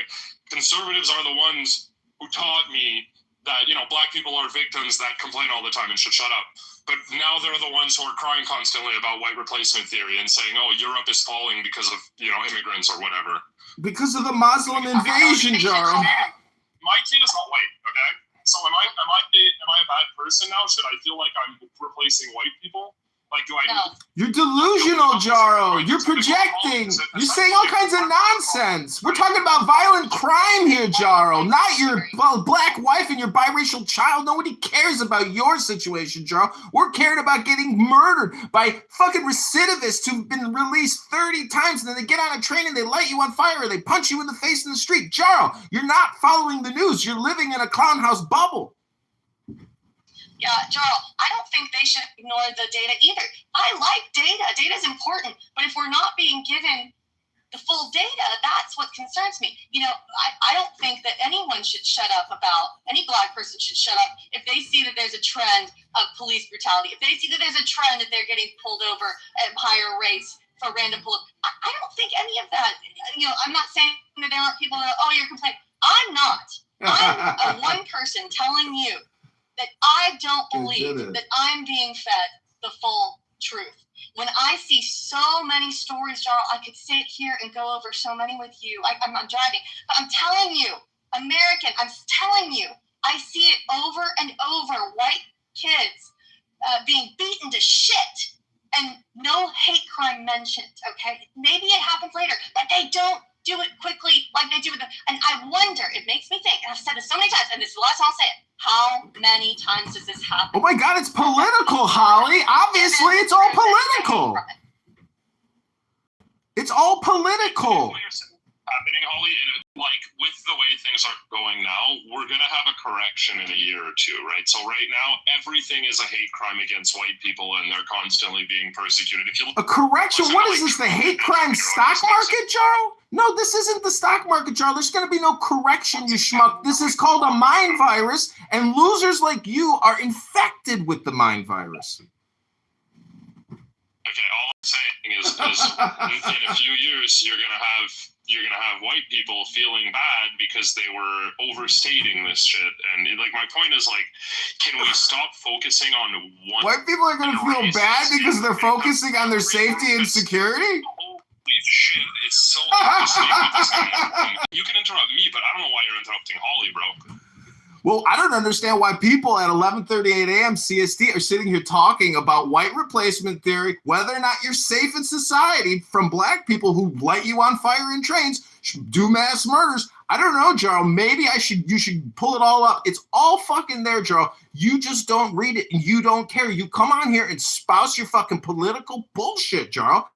conservatives are the ones who taught me that, you know, black people are victims that complain all the time and should shut up. But now they're the ones who are crying constantly about white replacement theory and saying, "Oh, Europe is falling because of, you know, immigrants or whatever." Because of the Muslim invasion, Jarl. My kid is not white, okay? So am I a bad person now? Should I feel like I'm replacing white people? Like, do I? No. You're delusional, Jaro. You're projecting. You're saying all kinds of nonsense. We're talking about violent crime here, Jaro, not your black wife and your biracial child. Nobody cares about your situation, Jaro. We're caring about getting murdered by fucking recidivists who've been released 30 times, and then they get on a train and they light you on fire or they punch you in the face in the street. Jaro, you're not following the news. You're living in a clown house bubble. Yeah, Jarl, I don't think they should ignore the data either. I like data. Data is important. But if we're not being given the full data, that's what concerns me. You know, I don't think that anyone should shut up about, any black person should shut up if they see that there's a trend of police brutality, if they see that there's a trend that they're getting pulled over at higher rates for random pull-up. I don't think any of that, you know, I'm not saying that there aren't people that are, "Oh, you're complaining." I'm not. I'm a one person telling you that I don't believe that I'm being fed the full truth. When I see so many stories, Jarl, I could sit here and go over so many with you. I'm driving, but I'm telling you, American, I'm telling you, I see it over and over. White kids being beaten to shit and no hate crime mentioned, okay? Maybe it happens later, but they don't do it quickly like they do with them. And I wonder, it makes me think, and I've said this so many times, and this is the last time I'll say it, how many times does this happen? Oh my God, it's political, Holly. Obviously, it's all political. It's all political. Happening, Holly, and like with the way things are going now, we're gonna have a correction in a year or two, right? So right now, everything is a hate crime against white people, and they're constantly being persecuted. If you look, a correction? What is this? The hate crime stock market, Jarl? No, this isn't the stock market, Jarl. There's gonna be no correction, you schmuck. This is called a mind virus, and losers like you are infected with the mind virus. Okay, all I'm saying is in a few years, you're gonna have white people feeling bad because they were overstating this shit. And like, my point is, like, can we stop focusing on one? White people are gonna feel bad because they're focusing on their safety and security? Holy shit, it's so overstated. You can interrupt me, but I don't know why you're interrupting Holly, bro. Well, I don't understand why people at 11:38 a.m. CST are sitting here talking about white replacement theory, whether or not you're safe in society from black people who light you on fire in trains, do mass murders. I don't know, Jarl. Maybe you should pull it all up. It's all fucking there, Jarl. You just don't read it and you don't care. You come on here and spouse your fucking political bullshit, Jarl.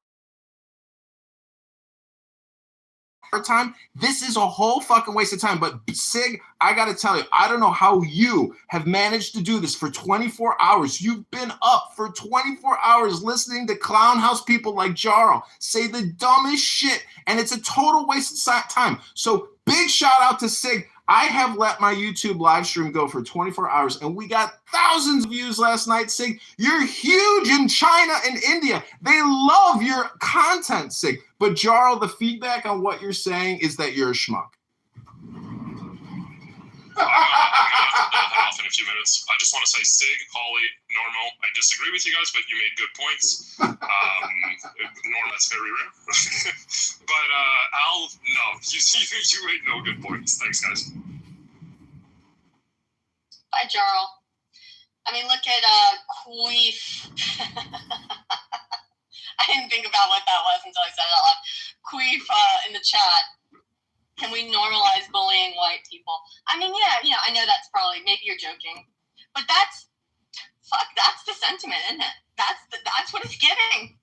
Time. This is a whole fucking waste of time. But Sig, I gotta tell you, I don't know how you have managed to do this for 24 hours. You've been up for 24 hours listening to clown house people like Jarl say the dumbest shit, and it's a total waste of time. So big shout out to Sig. I have let my YouTube live stream go for 24 hours, and we got thousands of views last night, Sig. You're huge in China and India. They love your content, Sig. But Jarl, the feedback on what you're saying is that you're a schmuck. Off in a few minutes. I just want to say, Sig, Holly, Normal, I disagree with you guys, but you made good points. Norm, that's very rare. But Al, no, you made no good points. Thanks, guys. Bye, Jarl. I mean, look at Queef. I didn't think about what that was until I said it out loud. Queef in the chat. Can we normalize bullying white people? I mean, yeah, I know that's probably, maybe you're joking, but that's Fuck, that's the sentiment, isn't it? That's what it's giving.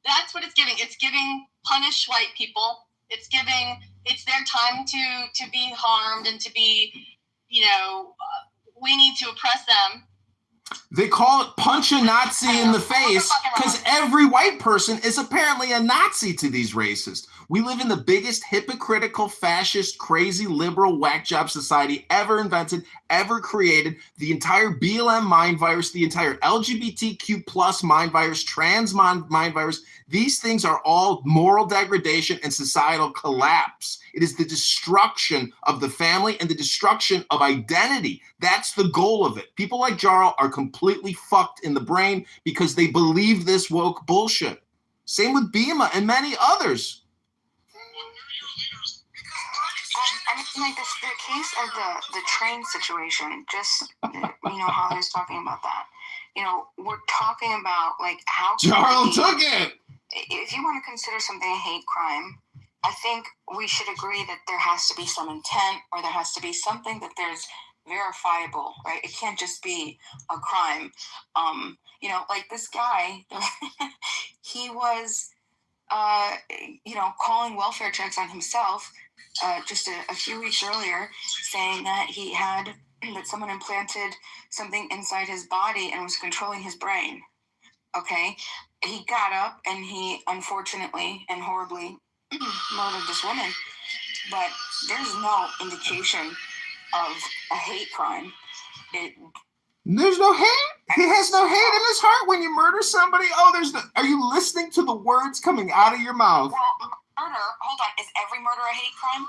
That's what it's giving. It's giving punish white people. It's giving. It's their time to be harmed and to be, we need to oppress them. They call it punch a Nazi in the face because every white person is apparently a Nazi to these racists. We live in the biggest hypocritical, fascist, crazy, liberal, whack job society ever invented, ever created. The entire BLM mind virus, the entire LGBTQ plus mind virus, trans mind virus. These things are all moral degradation and societal collapse. It is the destruction of the family and the destruction of identity. That's the goal of it. People like Jarl are completely fucked in the brain because they believe this woke bullshit. Same with Bima and many others. Like the case of the train situation, just, Holly's talking about that. We're talking about, like, how... Jarl took it! If you want to consider something a hate crime, I think we should agree that there has to be some intent, or there has to be something that there's verifiable, right? It can't just be a crime. Like this guy, he was, calling welfare checks on himself just a few weeks earlier, saying that that someone implanted something inside his body and was controlling his brain. Okay? He got up and he unfortunately and horribly murdered this woman, but there's no indication of a hate crime. There's no hate. He has no hate in his heart when you murder somebody. Are you listening to the words coming out of your mouth? Well, murder, hold on, is every murder a hate crime?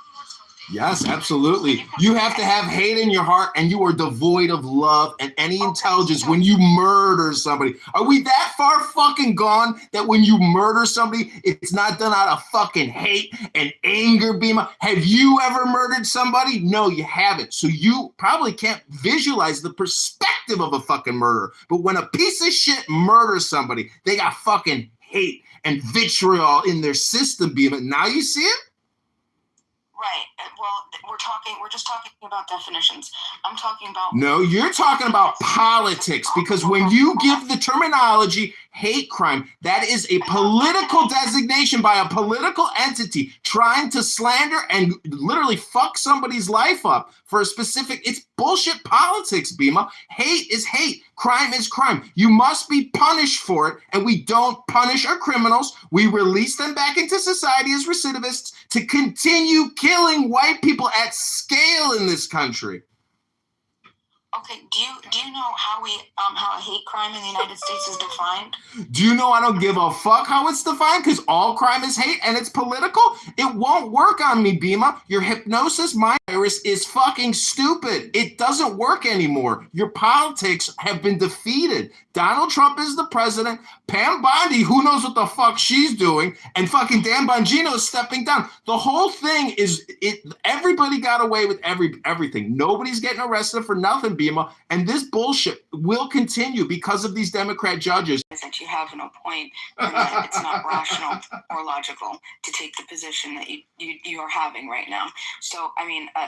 Yes, absolutely. You have to have hate in your heart, and you are devoid of love and any intelligence when you murder somebody. Are we that far fucking gone that when you murder somebody, it's not done out of fucking hate and anger, Bima? Have you ever murdered somebody? No, you haven't. So you probably can't visualize the perspective of a fucking murderer. But when a piece of shit murders somebody, they got fucking hate and vitriol in their system, Bima. Now you see it? Right. Well, we're just talking about definitions. I'm talking about... No, you're talking about politics, because when you give the terminology hate crime, that is a political designation by a political entity trying to slander and literally fuck somebody's life up for a specific... It's bullshit politics, Bima. Hate is hate. Crime is crime. You must be punished for it, and we don't punish our criminals. We release them back into society as recidivists to continue killing white people at scale in this country. Okay, do you know how a hate crime in the United States is defined? Do you know I don't give a fuck how it's defined? Because all crime is hate and it's political? It won't work on me, Bima. Your hypnosis mind virus is fucking stupid. It doesn't work anymore. Your politics have been defeated. Donald Trump is the president. Pam Bondi, who knows what the fuck she's doing, and fucking Dan Bongino is stepping down. The whole thing is everybody got away with everything. Nobody's getting arrested for nothing, Bima, and this bullshit will continue because of these Democrat judges. That you have no point, and that it's not rational or logical to take the position that you are having right now. So,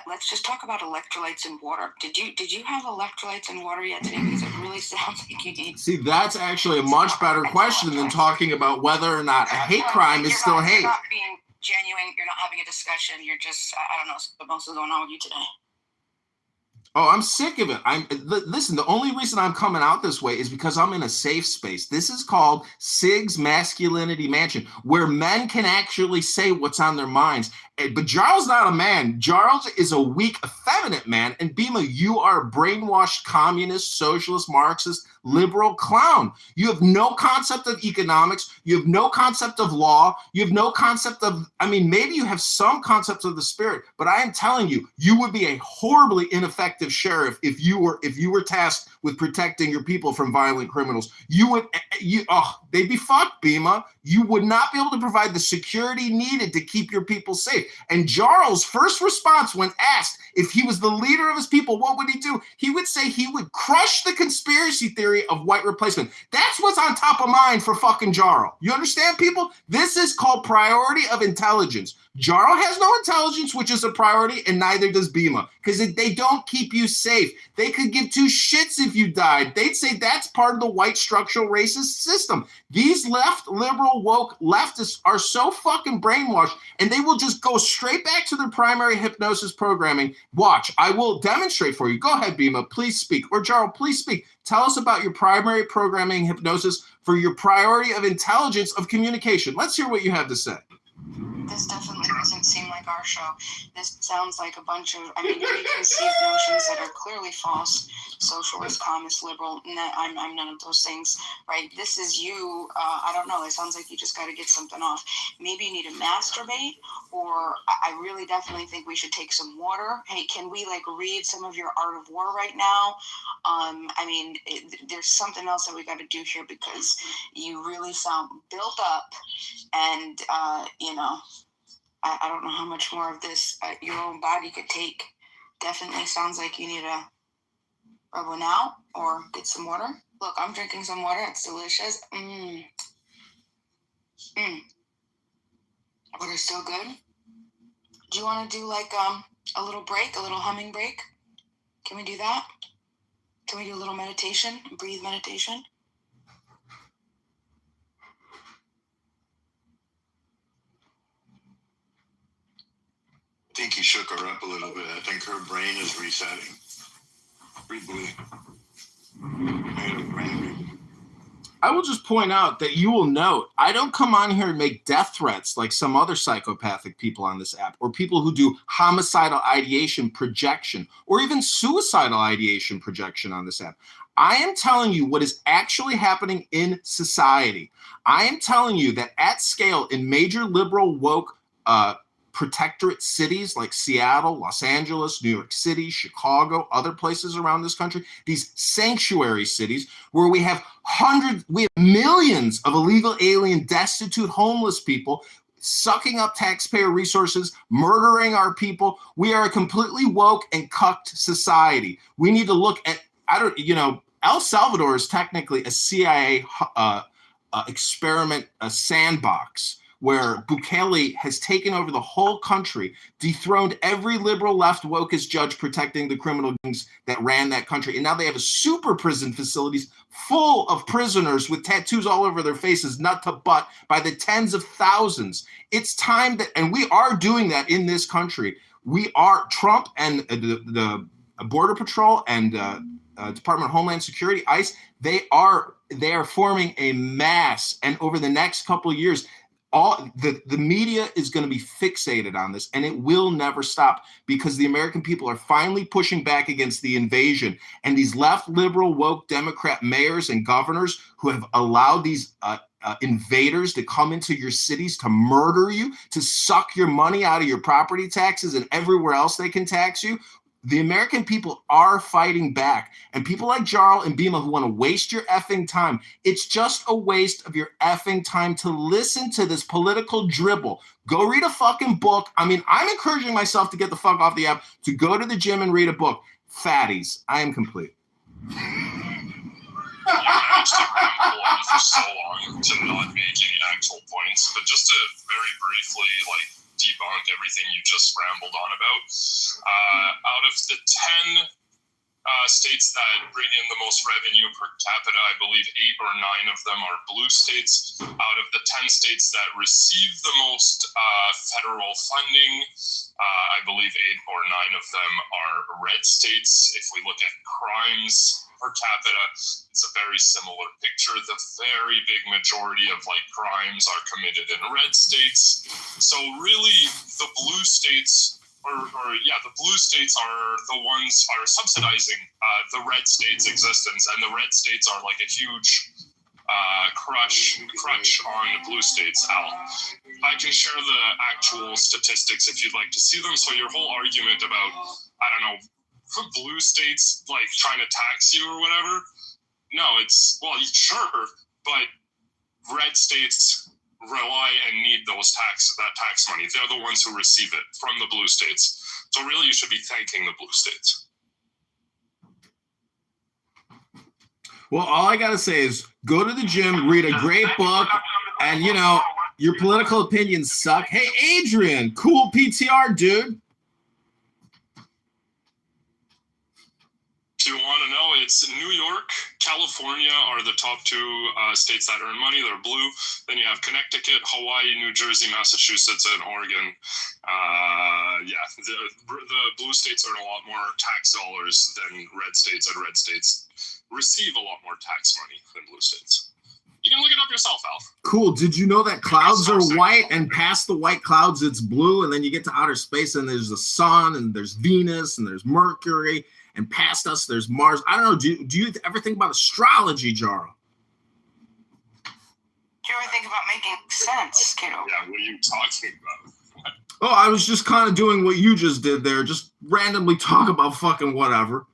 let's just talk about electrolytes and water. Did you have electrolytes and water yet today? Because it really sounds like you need. See, that's actually a much better question than talking about whether or not a hate crime is still hate. You're not being genuine. You're not having a discussion. You're just, I don't know what else is going on with you today. Oh, I'm sick of it. Listen, the only reason I'm coming out this way is because I'm in a safe space. This is called Sig's Masculinity Mansion, where men can actually say what's on their minds. But Jarl's not a man. Jarl is a weak, effeminate man. And Bima, you are a brainwashed communist, socialist, Marxist, liberal clown. You have no concept of economics. You have no concept of law. You have no concept of, maybe you have some concept of the spirit, but I am telling you, you would be a horribly ineffective sheriff if you were tasked with protecting your people from violent criminals. They'd be fucked, Bima. you would not be able to provide the security needed to keep your people safe. And Jarl's first response when asked if he was the leader of his people, what would he do? He would say he would crush the conspiracy theory of white replacement. That's what's on top of mind for fucking Jarl. You understand, people? This is called priority of intelligence. Jarl has no intelligence, which is a priority, and neither does Bima, because they don't keep you safe. They could give two shits if you died. They'd say that's part of the white structural racist system. These left, liberal, woke leftists are so fucking brainwashed, and they will just go straight back to their primary hypnosis programming. Watch, I will demonstrate for you. Go ahead, Bima, please speak. Or Jarl, please speak. Tell us about your primary programming hypnosis for your priority of intelligence of communication. Let's hear what you have to say. This definitely doesn't seem like our show. This sounds like a bunch of, preconceived notions that are clearly false. Socialist, communist, liberal, I'm none of those things, right? This is you, I don't know, it sounds like you just got to get something off. Maybe you need to masturbate, or I really definitely think we should take some water. Hey, can we read some of your Art of War right now? There's something else that we got to do here, because you really sound built up, and I don't know how much more of this your own body could take. Definitely sounds like you need to rub one out or get some water. Look, I'm drinking some water. It's delicious. Water's so good. Do you want to do a little break, a little humming break? Can we do that? Can we do a little meditation, breathe meditation? I think he shook her up a little bit. I think her brain is resetting. Rebooting. I will just point out that you will note, I don't come on here and make death threats like some other psychopathic people on this app, or people who do homicidal ideation projection, or even suicidal ideation projection on this app. I am telling you what is actually happening in society. I am telling you that at scale in major liberal woke protectorate cities like Seattle, Los Angeles, New York City, Chicago, other places around this country, these sanctuary cities where we have millions of illegal alien, destitute, homeless people sucking up taxpayer resources, murdering our people. We are a completely woke and cucked society. We need to look at, El Salvador is technically a CIA experiment, a sandbox, where Bukele has taken over the whole country, dethroned every liberal left wokeist judge protecting the criminal gangs that ran that country. And now they have a super prison facilities full of prisoners with tattoos all over their faces, nut to butt, by the tens of thousands. It's time that, and we are doing that in this country. We are, Trump and the Border Patrol and Department of Homeland Security, ICE, they are forming a mass. And over the next couple of years, the media is going to be fixated on this, and it will never stop, because the American people are finally pushing back against the invasion. And these left, liberal, woke Democrat mayors and governors who have allowed these invaders to come into your cities to murder you, to suck your money out of your property taxes and everywhere else they can tax you. The American people are fighting back, and people like Jarl and Bima who want to waste your effing time, it's just a waste of your effing time to listen to this political dribble. Go read a fucking book. I'm encouraging myself to get the fuck off the app, to go to the gym and read a book. Fatties, I am complete. You managed to ramble on for so long to not make any actual points, but just to very briefly, debunk everything you just rambled on about. Out of the 10 states that bring in the most revenue per capita, I believe 8 or 9 of them are blue states. Out of the 10 states that receive the most federal funding, I believe 8 or 9 of them are red states. If we look at crimes per capita, it's a very similar picture. The very big majority of crimes are committed in red states. So really, the blue states, the blue states are the ones are subsidizing the red states' existence, and the red states are like a huge crutch on the blue states. Al, I can share the actual statistics if you'd like to see them. So your whole argument about, blue states trying to tax you or whatever, no, it's, well, sure, but red states rely and need that tax money. They're the ones who receive it from the blue states. So really, you should be thanking the blue states. Well, all I gotta say is go to the gym, read a great book, and your political opinions suck. Hey, Adrian, cool PTR, dude. If you want to know, it's New York, California are the top two states that earn money. They're blue. Then you have Connecticut, Hawaii, New Jersey, Massachusetts, and Oregon. The blue states earn a lot more tax dollars than red states, and red states receive a lot more tax money than blue states. You can look it up yourself, Alf. Cool. Did you know that clouds are white, and past the white clouds it's blue, and then you get to outer space and there's the sun and there's Venus and there's Mercury, and past us there's Mars. I don't know. Do you ever think about astrology, Jarl? Do you ever think about making sense, kiddo? Yeah, what are you talking about? Oh, I was just kind of doing what you just did there. Just randomly talk about fucking whatever.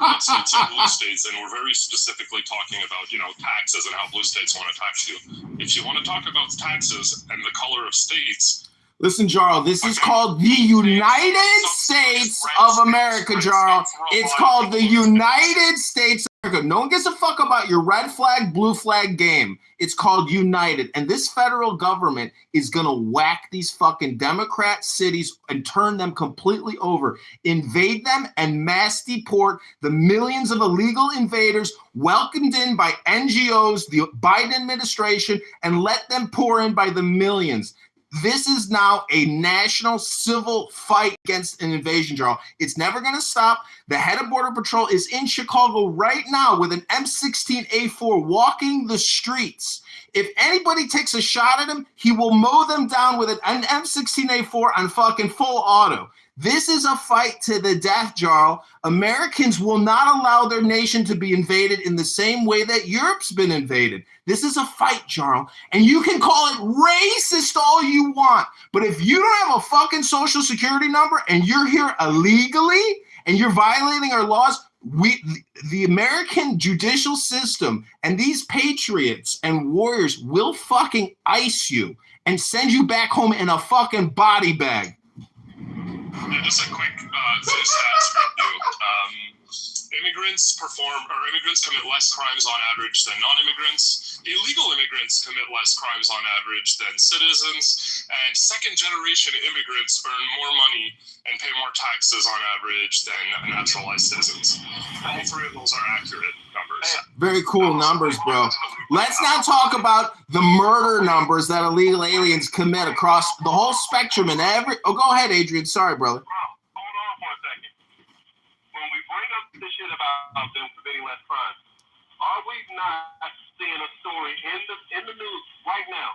Red states and blue states, and we're very specifically talking about, taxes and how blue states want to tax you. If you want to talk about taxes and the color of states, listen, Jarl, this is called the United States of America, Jarl. It's called the United States of America. No one gives a fuck about your red flag, blue flag game. It's called United. And this federal government is going to whack these fucking Democrat cities and turn them completely over, invade them, and mass deport the millions of illegal invaders welcomed in by NGOs, the Biden administration, and let them pour in by the millions. This is now a national civil fight against an invasion, Jarl. It's never going to stop. The head of Border Patrol is in Chicago right now with an M16A4 walking the streets. If anybody takes a shot at him, he will mow them down with an M16A4 on fucking full auto. This is a fight to the death, Jarl. Americans will not allow their nation to be invaded in the same way that Europe's been invaded. This is a fight, Jarl. And you can call it racist all you want. But if you don't have a fucking social security number and you're here illegally and you're violating our laws, the American judicial system and these patriots and warriors will fucking ice you and send you back home in a fucking body bag. Yeah, just a quick stats review. Immigrants commit less crimes on average than non-immigrants. Illegal immigrants commit less crimes on average than citizens. And second-generation immigrants earn more money and pay more taxes on average than naturalized citizens. All three of those are accurate numbers. Very cool numbers, bro. Let's not talk about the murder numbers that illegal aliens commit across the whole spectrum and every. Oh, go ahead, Adrian. Sorry, brother. Bro, hold on for a second. When we bring up this shit about them committing less crimes, are we not seeing a story in the news right now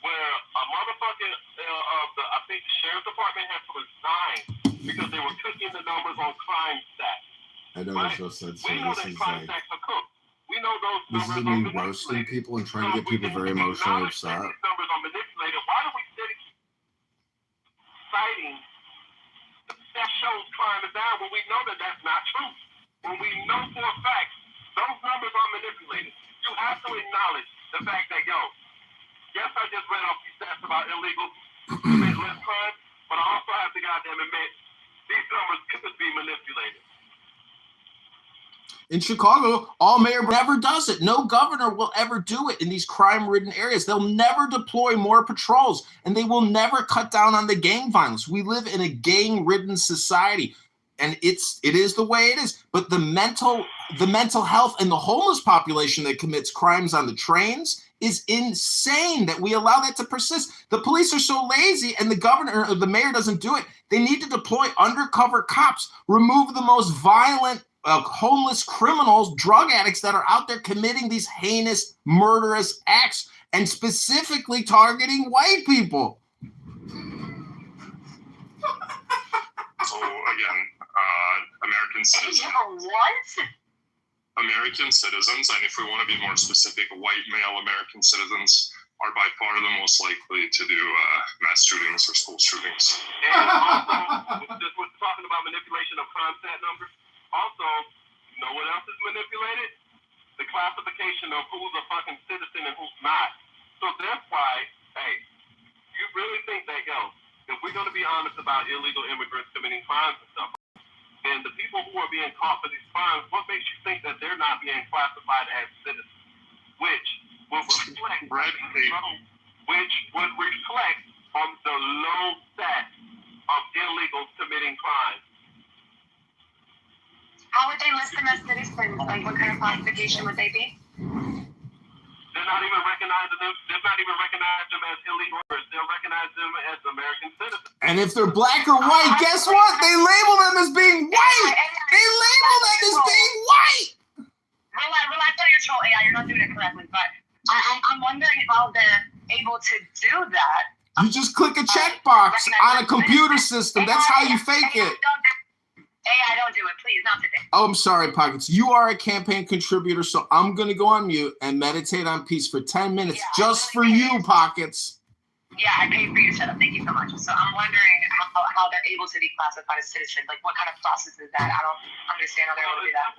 where a motherfucking I think the sheriff's department has to resign because they were cooking the numbers on crime stats. I know Right? it's so sensitive. We know This that is crime like stats are cooked. We know those this numbers is are me roasting manipulated. people and trying to So get people very we can emotionally acknowledge that upset. these numbers are manipulated. Why do we still citing that shows crime is down when we know that that's not true? When we know for a fact those numbers are manipulated. You have to acknowledge the fact that, yes, I just read off these stats about illegal commit less crime, but I also have to goddamn admit these numbers could be manipulated. In Chicago, all mayor never does it. No governor will ever do it in these crime-ridden areas. They'll never deploy more patrols, and they will never cut down on the gang violence. We live in a gang-ridden society, and it is the way it is. But the mental health and the homeless population that commits crimes on the trains is insane that we allow that to persist. The police are so lazy, and the governor or the mayor doesn't do it. They need to deploy undercover cops, remove the most violent homeless criminals, drug addicts that are out there committing these heinous, murderous acts, and specifically targeting white people. So again, American citizens. American citizens, and if we want to be more specific, white male American citizens are by far the most likely to do mass shootings or school shootings. And also, we're talking about manipulation of crime stat numbers. Also, you know what else is manipulated? the classification of who's a fucking citizen and who's not. So that's why, hey, you really think that, if we're going to be honest about illegal immigrants committing crimes and stuff, and the people who are being caught for these crimes, what makes you think that they're not being classified as citizens? Which would reflect on the low stats of illegals committing crimes. How would they list them as citizens? Like, what kind of classification would they be? They're not even recognizing them. They're not even recognizing them as illegal. They'll recognize them as American citizens. And if they're black or white, guess what? They label them as being white. They label them as being white. Relax on your troll, AI. You're not doing it correctly, but I'm wondering how they're able to do that. You just click a checkbox on a computer system. That's how you fake it. AI, don't do it, please, not today. Oh, I'm sorry, Pockets. You are a campaign contributor, so I'm going to go on mute and meditate on peace for 10 minutes just for you, Pockets. Yeah, I paid for you to shut up. Thank you so much. So I'm wondering how they're able to be classified as citizens. Like, what kind of process is that? I don't understand how they're able to do that.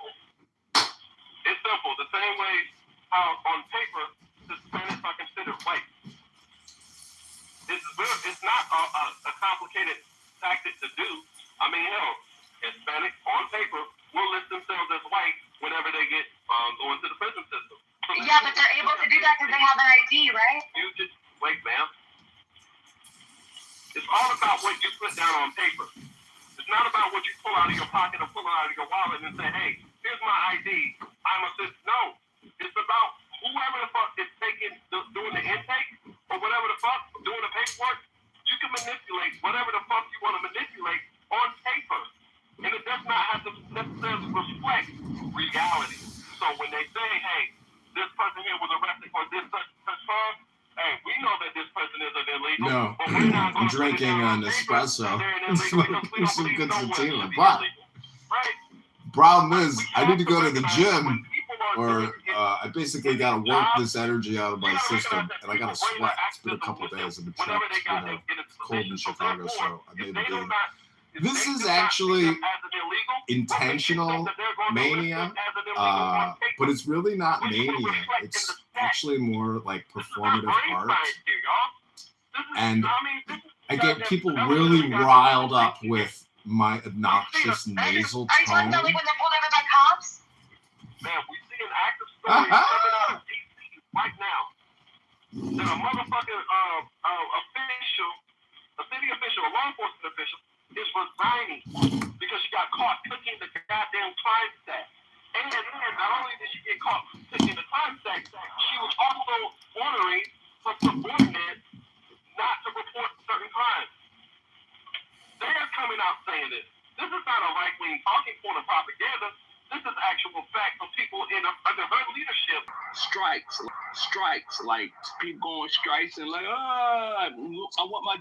It's simple. The same way how on paper Hispanics are considered white. It's not a complicated tactic to do. I mean, hell, Hispanics on paper will list themselves as white whenever they get go into the prison system. So yeah, but they're able to do that because they have an ID, right? You just wait, ma'am. It's all about what you put down on paper. It's not about what you pull out of your pocket or pull out of your wallet and say, hey, here's my ID. I'm a citizen. No. It's about whoever the fuck is doing the intake or whatever the fuck, doing the paperwork. You can manipulate whatever the fuck you want to manipulate on paper. And it does not have to necessarily reflect reality. So when they say, hey, this person here was arrested for this such crime, hey, we know that this person is an illegal. No, but we're not I'm drinking an espresso. Some good sativa. But problem is, I need to go to the gym, or I basically got to work this energy out of my system, and I got to sweat. It's been a couple of days. I've been trapped, cold in Chicago, so I made a big. This is actually intentional mania, but it's really not mania. It's actually more like performative art. And I get people really riled up with my obnoxious nasal Are you talking tone. about like when they're pulled over by cops? Man, we see an active story coming out of DC right now. That a motherfucking official, a city official, a law enforcement official, is resigning because she got caught cooking the goddamn crime stack. And not only did she get caught cooking the crime stack, she was also ordering her subordinates not to report certain crimes. They're coming out saying this. This is not a right-wing talking point of propaganda. This is actual fact from people under her leadership. Strikes, like people going strikes and like, I want my